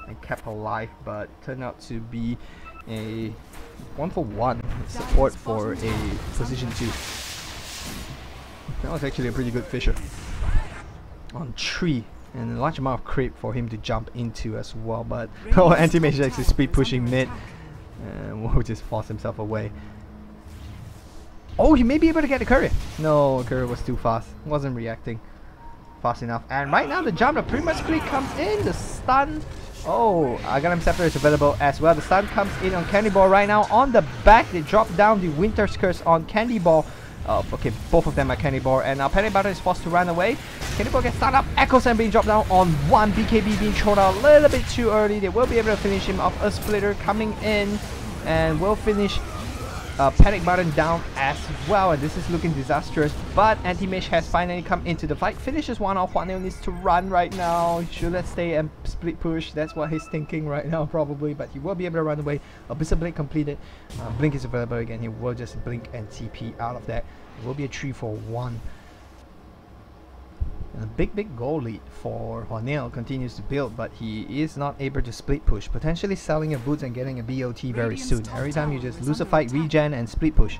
and kept her life, but turned out to be a 1-for-1 support for a position 2. That was actually a pretty good Fisher on 3. And a large amount of creep for him to jump into as well, but Anti-Mage is actually speed pushing mid and will just force himself away. Oh, he may be able to get the courier. No, courier was too fast. Wasn't reacting fast enough. And right now the jump, the Prima Split comes in. The stun. Oh, Aghanim Scepter is available as well. The stun comes in on Cannibal right now. On the back, they drop down the Winter's Curse on Cannibal. Okay, both of them are Cannibal, and now Panic Button is forced to run away. Cannibal gets stunned up. Echo Sand being dropped down on 1. BKB being thrown out a little bit too early. They will be able to finish him off. A Splitter coming in and will finish Panic Button down as well, and this is looking disastrous, but Anti-Mage has finally come into the fight. Finishes one off. Hwaneo needs to run right now. Should let's stay and split push. That's what he's thinking right now probably, but he will be able to run away. Abyssal Blade completed. Blink is available again. He will just blink and TP out of that. It will be a 3-for-1. And a big goal lead for Hwaneo continues to build, but he is not able to split push, potentially selling your boots and getting a BO3 very soon. Every time you just lose a fight, regen and split push.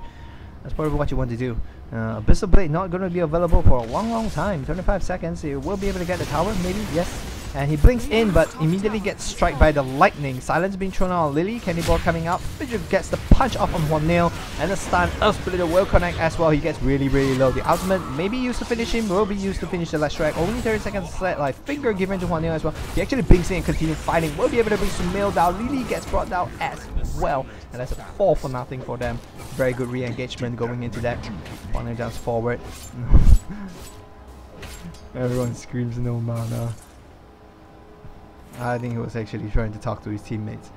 That's probably what you want to do. Abyssal Blade not going to be available for a long time. 25 seconds. He will be able to get the tower, maybe. Yes. And he blinks in, but immediately gets struck by the lightning. Silence being thrown out on Lily. Cannibal coming out. Fidget gets the punch off on Hwaneo, and the stun. Earth Splitter will connect as well. He gets really low. The ultimate may be used to finish him, will be used to finish the last track. Only 30 seconds left. Like finger given to Hwaneo as well. He actually blinks in and continues fighting. Will be able to bring some mail down. Lily gets brought down as well, and that's a 4-for-0 for them. Very good re-engagement going into that. Hwaneo jumps forward. Everyone screams no mana. I think he was actually trying to talk to his teammates.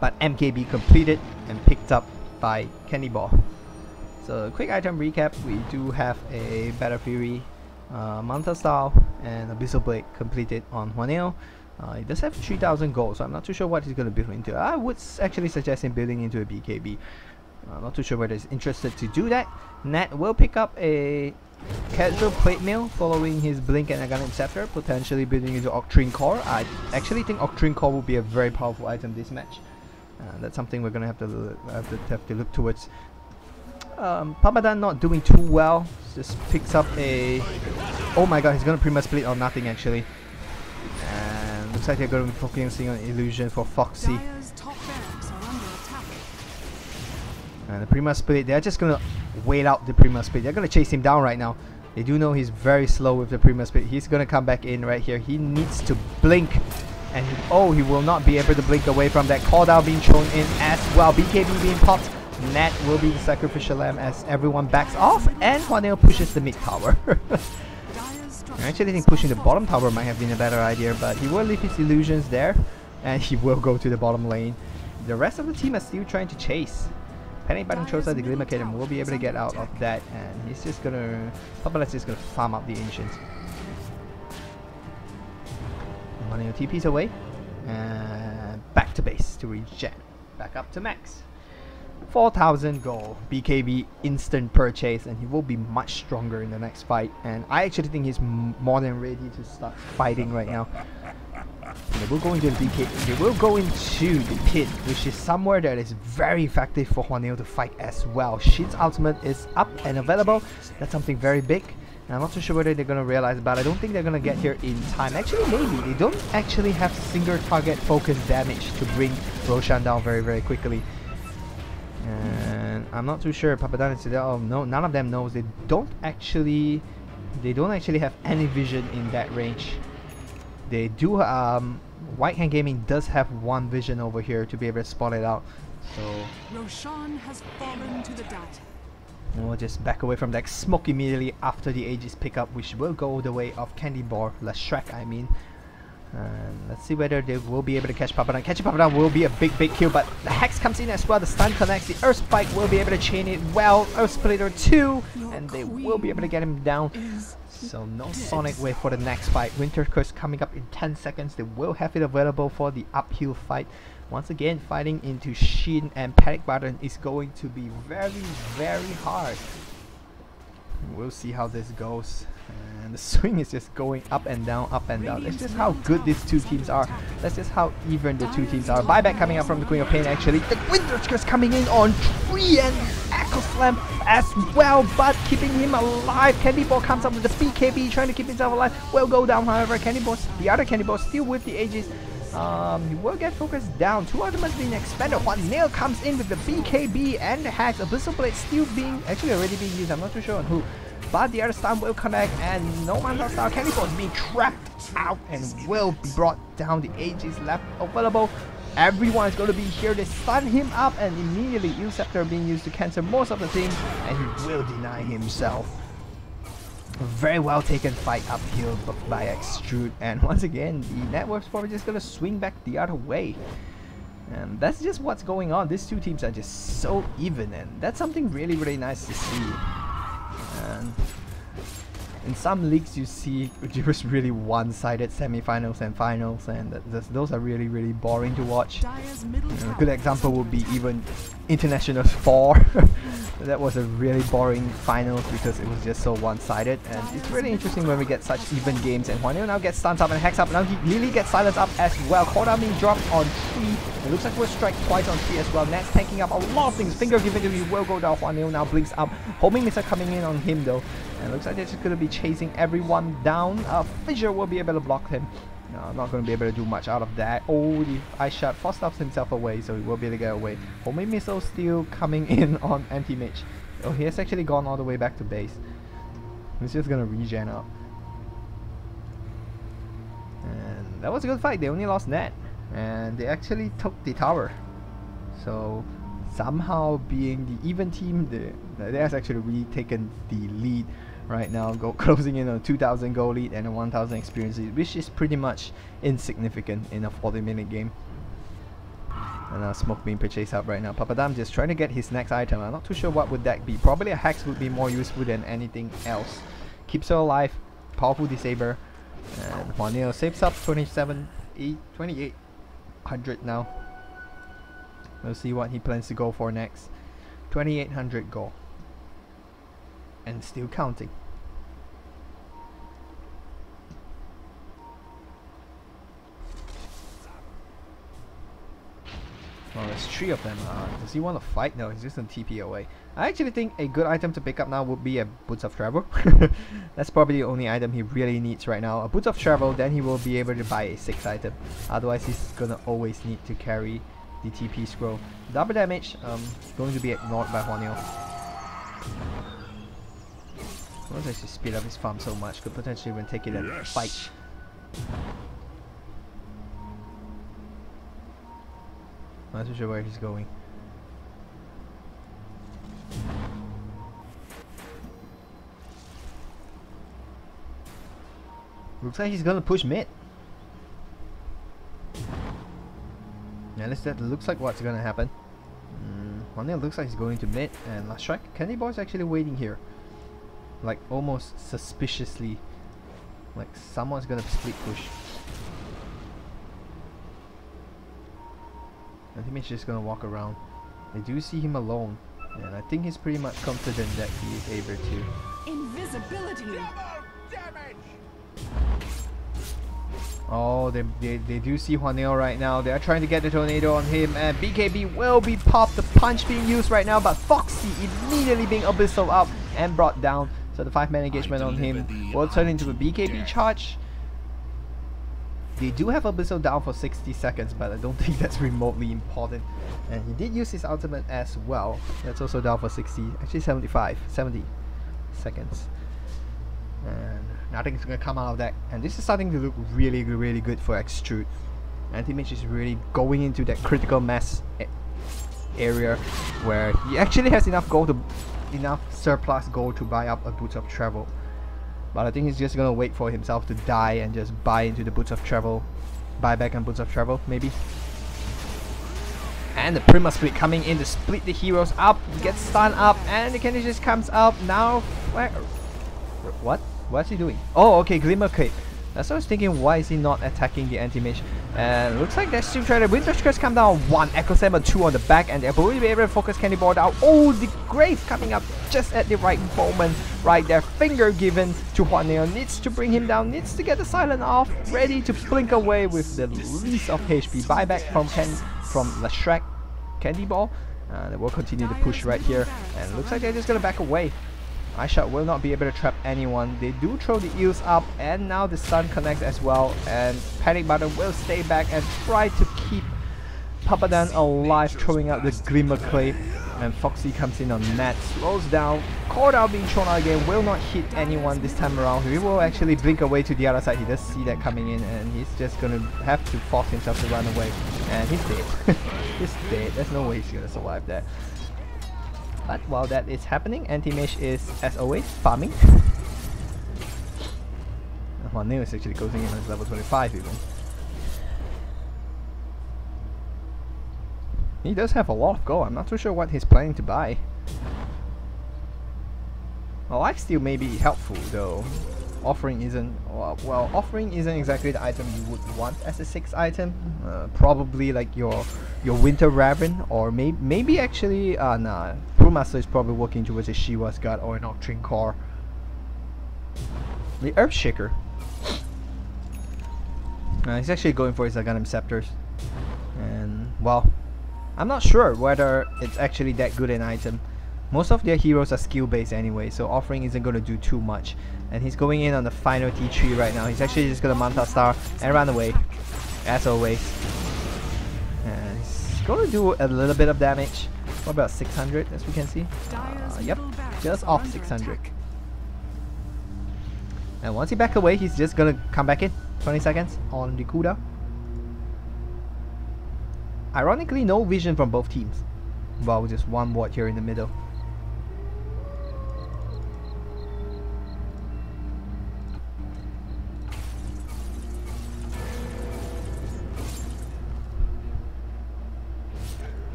but MKB completed and picked up by Candy Ball. So quick item recap, we do have a Battle Fury, Manta Style, and Abyssal Blade completed on Hwaneo. It does have 3000 gold, so I'm not too sure what he's going to build into. I would actually suggest him building into a BKB. I'm not too sure whether he's interested to do that. Nat will pick up a casual plate mail following his Blink and Aghanim Scepter, potentially building into Octrine Core. I actually think Octrine Core will be a very powerful item this match. That's something we're going to have to look towards. Papadan not doing too well. Just picks up a... Oh my god, he's going to Prima Split on nothing actually. And looks like they're going to be focusing on Illusion for Foxy. And the Prima Split, they're just gonna wait out the Prima Split. They're gonna chase him down right now. They do know he's very slow with the Prima Split. He's gonna come back in right here. He needs to blink. And he will not be able to blink away from that. Call down being thrown in as well. BKB being popped. Nat will be the sacrificial lamb as everyone backs off. And Hwaneo pushes the mid tower. I actually think pushing the bottom tower might have been a better idea, but he will leave his illusions there. And he will go to the bottom lane. The rest of the team are still trying to chase. Panic Button shows that the Glimmer Kingdom will be able to get out of that, and he's just gonna... Papalet's just gonna farm up the Ancients. Hwaneo TP's away, and back to base to regen. Back up to max. 4000 gold. BKB instant purchase, and he will be much stronger in the next fight. And I actually think he's more than ready to start fighting right now. They will go into the BK. They will go into the pit, which is somewhere that is very effective for Hwaneo to fight as well. Shin's ultimate is up and available. That's something very big. And I'm not too sure whether they're gonna realize, but I don't think they're gonna get here in time. Actually, maybe they don't actually have single target focus damage to bring Roshan down very, very quickly. And I'm not too sure. Papadan is there. Oh no, none of them knows. They don't actually have any vision in that range. They do, White Hand Gaming does have one vision over here to be able to spot it out. So Roshan has fallen to the dart. we'll just back away from that smoke immediately after the Aegis pickup, which will go the way of Candy Bar, Shrek I mean. And let's see whether they will be able to catch Papadan. Catching Papadan will be a big kill, but the Hex comes in as well. The stun connects. The Earth Spike will be able to chain it well. Earth Splitter 2, and they will be able to get him down. So no Sonic Wave for the next fight. Winter Curse coming up in 10 seconds. They will have it available for the uphill fight. Once again, fighting into Shin and Panic Button is going to be very, very hard. We'll see how this goes. And the swing is just going up and down, up and down. That's just how good these two teams are. That's just how even the two teams are. Buyback coming up from the Queen of Pain actually. The Winter Curse coming in on 3 and Echo Slam as well, but keeping him alive. Candy Ball comes up with the BKB trying to keep himself alive. Will go down, however. The other Candy Ball still with the Aegis. He will get focused down. 2 ultimates being expended. Hwaneo comes in with the BKB and the Hacks. Abyssal Blade still being already being used. I'm not too sure on who. But the other stun will connect, and no Manta Style Candy Ball is being trapped out and will be brought down. The Aegis left available. Everyone is going to be here. They stun him up, and immediately Eel Scepter being used to cancel most of the things, and he will deny himself. A very well taken fight uphill by XTRUDE, and once again the network's probably just going to swing back the other way. And that's just what's going on. These two teams are just so even, and that's something really, really nice to see. And in some leagues you see just really one-sided semi-finals and finals, and those are really, really boring to watch. A good example would be even Internationals 4. That was a really boring finals because it was just so one-sided, and it's really interesting when we get such even games. And Hwaneo now gets stunned up and Hex up. Now Lily gets silenced up as well. Koda being dropped on 3. It looks like we'll strike twice on 3 as well. Nat's tanking up a lot of things. Finger given to him will go down. Hwaneo now blinks up. Homing missile coming in on him though. And it looks like they're just going to be chasing everyone down. Fissure will be able to block him. No, I'm not going to be able to do much out of that. Oh, the Ice Shot force stops himself away, so he will be able to get away. Homing missile still coming in on Anti-Mage. Oh, he has actually gone all the way back to base. He's just going to regen up. And that was a good fight. They only lost Nat. And they actually took the tower. So somehow being the even team, they has actually really taken the lead right now, closing in on a 2000 goal lead and a 1000 experience lead, which is pretty much insignificant in a 40-minute game. And smoke being purchased up right now. Papadam just trying to get his next item. I'm not too sure what would that be. Probably a hex would be more useful than anything else. Keeps her alive. Powerful disabler. And Juanil saves up 2800 now. We'll see what he plans to go for next. 2800 gold. And still counting. Well, there's 3 of them. Does he want to fight? No, he's just going to TP away. I actually think a good item to pick up now would be a Boots of Travel. That's probably the only item he really needs right now. A Boots of Travel, then he will be able to buy a 6 item. Otherwise, he's going to always need to carry the TP scroll. Double damage, going to be ignored by Huanil. Once actually speed up his farm so much, could potentially even take it and fight. I'm not too sure where he's going. Looks like he's gonna push mid. At least that looks like what's gonna happen. One thing looks like he's going to mid, and last strike. Candy Boy's actually waiting here, like almost suspiciously, like someone's gonna split push. I think he's just gonna walk around. I do see him alone, and I think he's pretty much confident that he is able to. Invisibility. Oh, they do see Juanil right now. They are trying to get the tornado on him, and BKB will be popped. The punch being used right now, but Foxy immediately being abyssal up and brought down. So the 5-man engagement on him will turn into a BKB charge. They do have Abyssal down for 60 seconds, but I don't think that's remotely important. And he did use his ultimate as well. That's also down for 60, actually 70 seconds. And nothing's gonna come out of that. And this is starting to look really good for XTRUDE. Anti-Mage is really going into that critical mass area where he actually has enough surplus gold to buy up a Boots of Travel. But I think he's just gonna wait for himself to die and just buy into the Boots of Travel. Buy back on Boots of Travel, maybe. And the Prima Split coming in to split the heroes up. He gets stunned up, and the candy just comes up. Now, what? What's he doing? Oh, okay, Glimmer Cape. That's what I was thinking, why is he not attacking the anti-mage? And looks like that's still trying to Winter Curse come down. 1, Echo Saber 2 on the back, and they're probably be able to focus Candy Ball down. Oh, the Grave coming up just at the right moment. Right there, finger given to Juanil. Needs to bring him down, needs to get the silent off. Ready to blink away with the least of HP. Buyback from Lashrak Candy Ball. They will continue to push right here. And looks like they're just gonna back away. iShot will not be able to trap anyone. They do throw the eels up, and now the stun connects as well, and Panic Button will stay back and try to keep Papadan alive, throwing out the Glimmer Clay, and Foxy comes in on net, slows down. Cordal being thrown out again, will not hit anyone this time around. He will actually blink away to the other side. He does see that coming in, and he's just gonna have to force himself to run away, and he's dead. He's dead. There's no way he's gonna survive that. But while that is happening, Anti-Mage is, as always, farming. Juanil is actually closing in on his level 25 even. He does have a lot of gold. I'm not too sure what he's planning to buy. Well, lifesteal may be helpful though. Offering isn't, well, offering isn't exactly the item you would want as a 6th item. Probably like your Winter Raven, or maybe actually, nah. Brewmaster is probably working towards a Shiva's God or an Octrine Core. The Earthshaker. He's actually going for his Aghanim Scepters. And, well, I'm not sure whether it's actually that good an item. Most of their heroes are skill based anyway, so offering isn't going to do too much. And he's going in on the final T3 right now. He's actually just going to Manta Star and run away, as always. And he's going to do a little bit of damage. What about 600, as we can see? Yep, just off 600. And once he back away, he's just going to come back in. 20 seconds on the cooldown. Ironically, no vision from both teams. Well, just one ward here in the middle.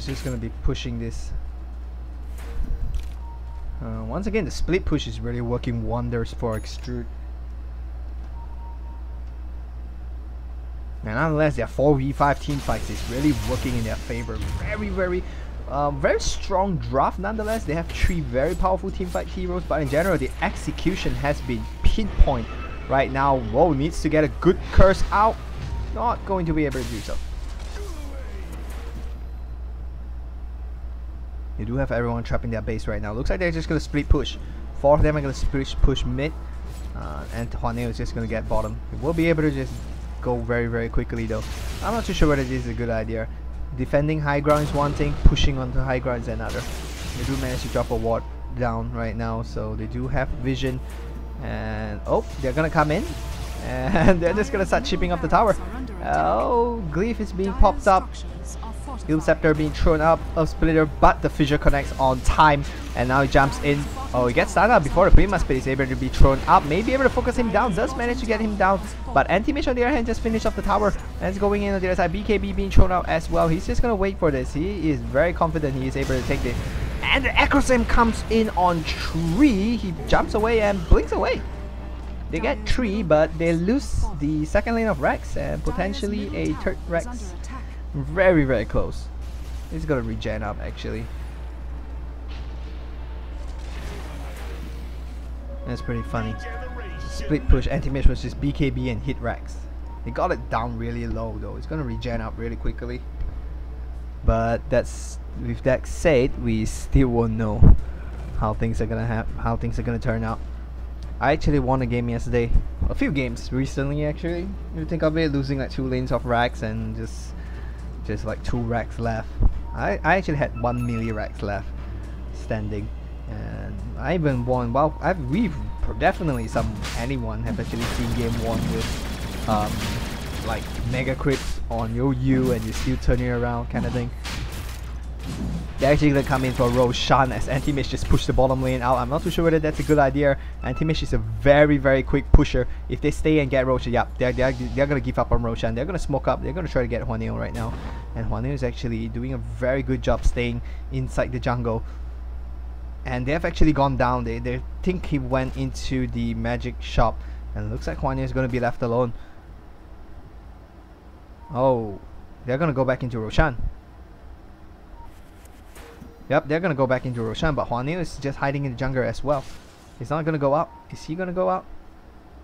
is just gonna be pushing this. Once again, the split push is really working wonders for XTRUDE. And unless their 4v5 team fights is really working in their favor. Very strong draft nonetheless. They have 3 very powerful teamfight heroes, but in general the execution has been pinpoint right now. Whoa, needs to get a good curse out. Not going to be able to do so. They do have everyone trapping their base right now. Looks like they're just going to split push. 4 of them are going to split push mid. And Hwaneo is just going to get bottom. He will be able to just go very quickly though. I'm not too sure whether this is a good idea. Defending high ground is one thing, pushing onto high ground is another. They do manage to drop a ward down right now, so they do have vision. And oh, they're going to come in. And they're just going to start chipping up the tower. Oh, Glyph is being popped up. Heal Scepter being thrown up of Splitter, but the fissure connects on time, and now he jumps in. Oh, he gets stunned up before the Prima Spit is able to be thrown up. Maybe able to focus him down, does manage to get him down, but Anti-Mage on the other hand just finished off the tower and it's going in on the other side. BKB being thrown out as well. He's just gonna wait for this. He is very confident he is able to take this. And the Acrosam comes in on 3. He jumps away and blinks away. They get 3, but they lose the second lane of Rex and potentially a third Rex. Very close. He's gonna regen up actually. That's pretty funny. Split push, Anti-Mage was just BKB and hit Rex. They got it down really low though. It's gonna regen up really quickly. But that's, with that said, we still won't know how things are gonna turn out. I actually won a game yesterday. A few games recently actually. If you think of it, losing like 2 lanes of Rax and just like 2 Rax left. I actually had 1 milli Rax left standing, and I even won. Well, we've definitely anyone have actually seen game 1 with like mega crits on your U and you still turning around kind of thing. They're actually gonna come in for Roshan as Anti-Mage just push the bottom lane out. I'm not too sure whether that's a good idea. Anti-Mage is a very quick pusher. If they stay and get Roshan, yeah, they're gonna give up on Roshan. They're gonna smoke up. They're gonna try to get Hwaneo right now. And Hwaneo is actually doing a very good job staying inside the jungle. And they have actually gone down. They think he went into the magic shop. And it looks like Hwaneo is gonna be left alone. Oh, they're gonna go back into Roshan. Yep, they're gonna go back into Roshan, but Hwaneo is just hiding in the jungle as well. He's not gonna go out. Is he gonna go out?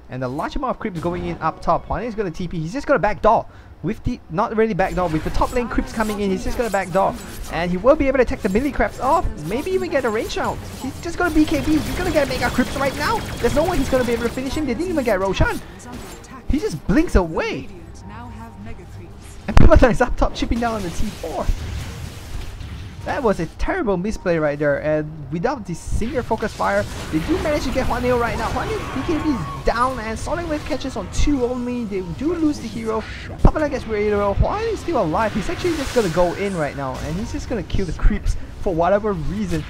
And the large amount of creeps going in up top. Hwaneo is gonna TP. He's just gonna backdoor. With the, not really backdoor, with the top lane creeps coming in, he's just gonna backdoor. And he will be able to take the melee crabs off. Maybe even get a range out. He's just gonna BKB. He's gonna get mega creeps right now. There's no way he's gonna be able to finish him. They didn't even get Roshan. He just blinks away. And Peloton is up top chipping down on the T4. That was a terrible misplay right there, and without this single focus fire, they do manage to get Hwaneo right now. Hwaneo BKB is down, and Solid Wave catches on 2 only. They do lose the hero. Papala gets hero. Hwaneo is still alive. He's actually just gonna go in right now, and he's just gonna kill the creeps for whatever reason.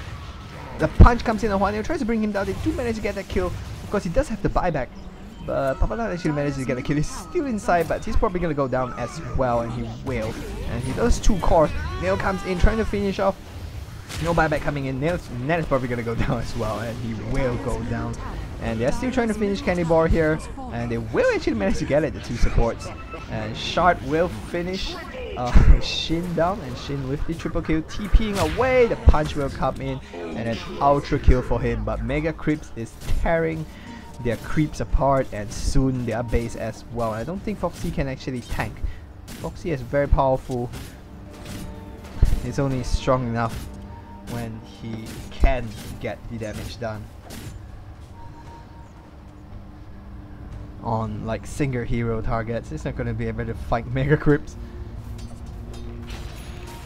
The punch comes in, and Hwaneo tries to bring him down. They do manage to get that kill. Of course, he does have the buyback. But Papala actually manages to get a kill. He's still inside, but he's probably gonna go down as well, and he will. And he does 2 cores. Nail comes in, trying to finish off. No buyback coming in. Net is probably gonna go down as well, and he will go down. And they're still trying to finish Candy Bar here, and they will actually manage to get it, the 2 supports. And Shard will finish Shin down, and Shin with the triple kill, TPing away. The punch will come in, and an ultra kill for him. But Mega Creeps is tearing their creeps apart, and soon their base as well. I don't think Foxy can actually tank. Foxy is very powerful. He's only strong enough when he can get the damage done on like single hero targets. He's not going to be able to fight Mega Crypts.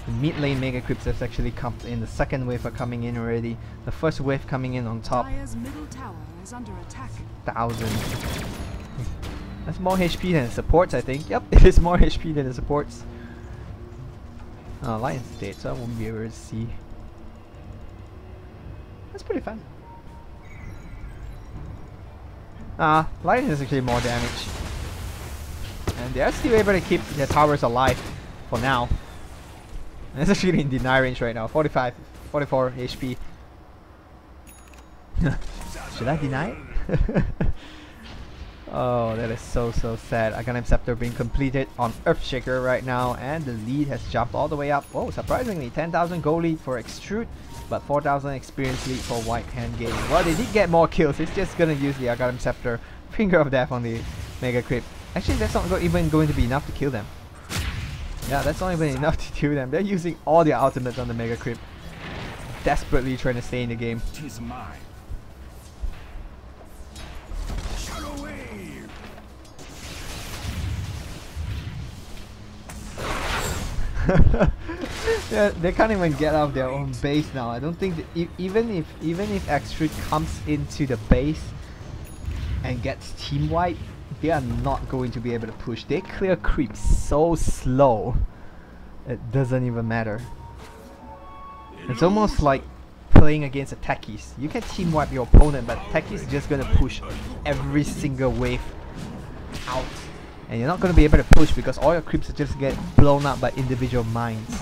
The mid lane Mega Crypts has actually come in. The second wave are coming in already. The first wave coming in on top. Middle tower is under attack. 1,000. That's more HP than the supports, I think. Yep, it is more HP than the supports. Lion's dead, so I won't be able to see. That's pretty fun. Lion is actually more damage. And they are still able to keep their towers alive for now. It's actually in deny range right now. 45, 44 HP. Should I deny it? Oh, that is so sad. Aghanim Scepter being completed on Earthshaker right now, and the lead has jumped all the way up. Oh, surprisingly, 10,000 gold lead for XTRUDE, but 4,000 experience lead for White Hand Gaming. Well, they did get more kills. It's just gonna use the Aghanim Scepter, Finger of Death on the Mega Crypt. Actually, that's not even going to be enough to kill them. Yeah, that's not even enough to kill them. They're using all their ultimates on the Mega Crypt, desperately trying to stay in the game. Tis mine. Yeah, they can't even get out of their own base now. I don't think that even if XTRUDE comes into the base and gets team wiped, they are not going to be able to push. They clear creeps so slow, it doesn't even matter. It's almost like playing against a techies. You can team wipe your opponent, but techies is just gonna push every single wave out. And you're not going to be able to push because all your creeps are just get blown up by individual mines.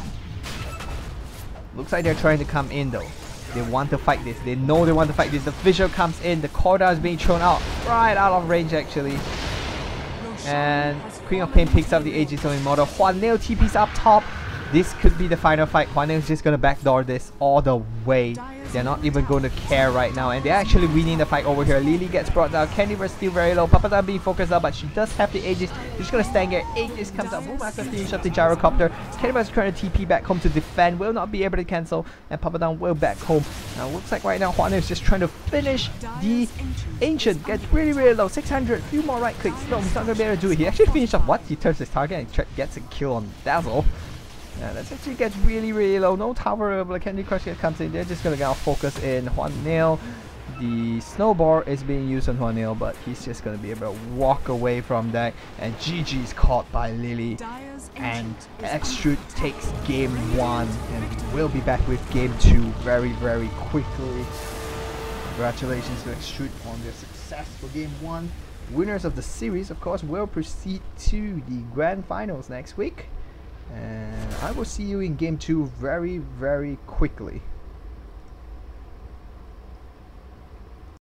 Looks like they're trying to come in though. They want to fight this. They know they want to fight this. The visual comes in. The Corda is being thrown out. Right out of range actually. And Queen of Pain picks up the Aegis of Immortal. Hwanil TP's up top. This could be the final fight. Hwanil is just going to backdoor this all the way. They're not even going to care right now, and they're actually winning the fight over here. Lily gets brought down. Candyverse still very low. Papadan being focused out, but she does have the Aegis. She's going to stand here. Aegis comes out. Boommaster finish up the Gyrocopter. Candyverse is trying to TP back home to defend. Will not be able to cancel, and Papadan will back home. Now looks like right now Hwanil is just trying to finish the Ancient. Gets really low. 600. Few more right clicks. No, he's not going to be able to do it. He actually finished off what? He turns his target and gets a kill on Dazzle. Yeah, that actually gets really low. No tower, but Candy Crush comes in. They're just gonna get focus in Hwanil. The snowball is being used on Hwanil, but he's just gonna be able to walk away from that. And GG's caught by Lily. And XTRUDE takes game 1, and we'll be back with game 2 very quickly. Congratulations to XTRUDE on their success for game 1. Winners of the series, of course, will proceed to the grand finals next week. And I will see you in game 2 very quickly.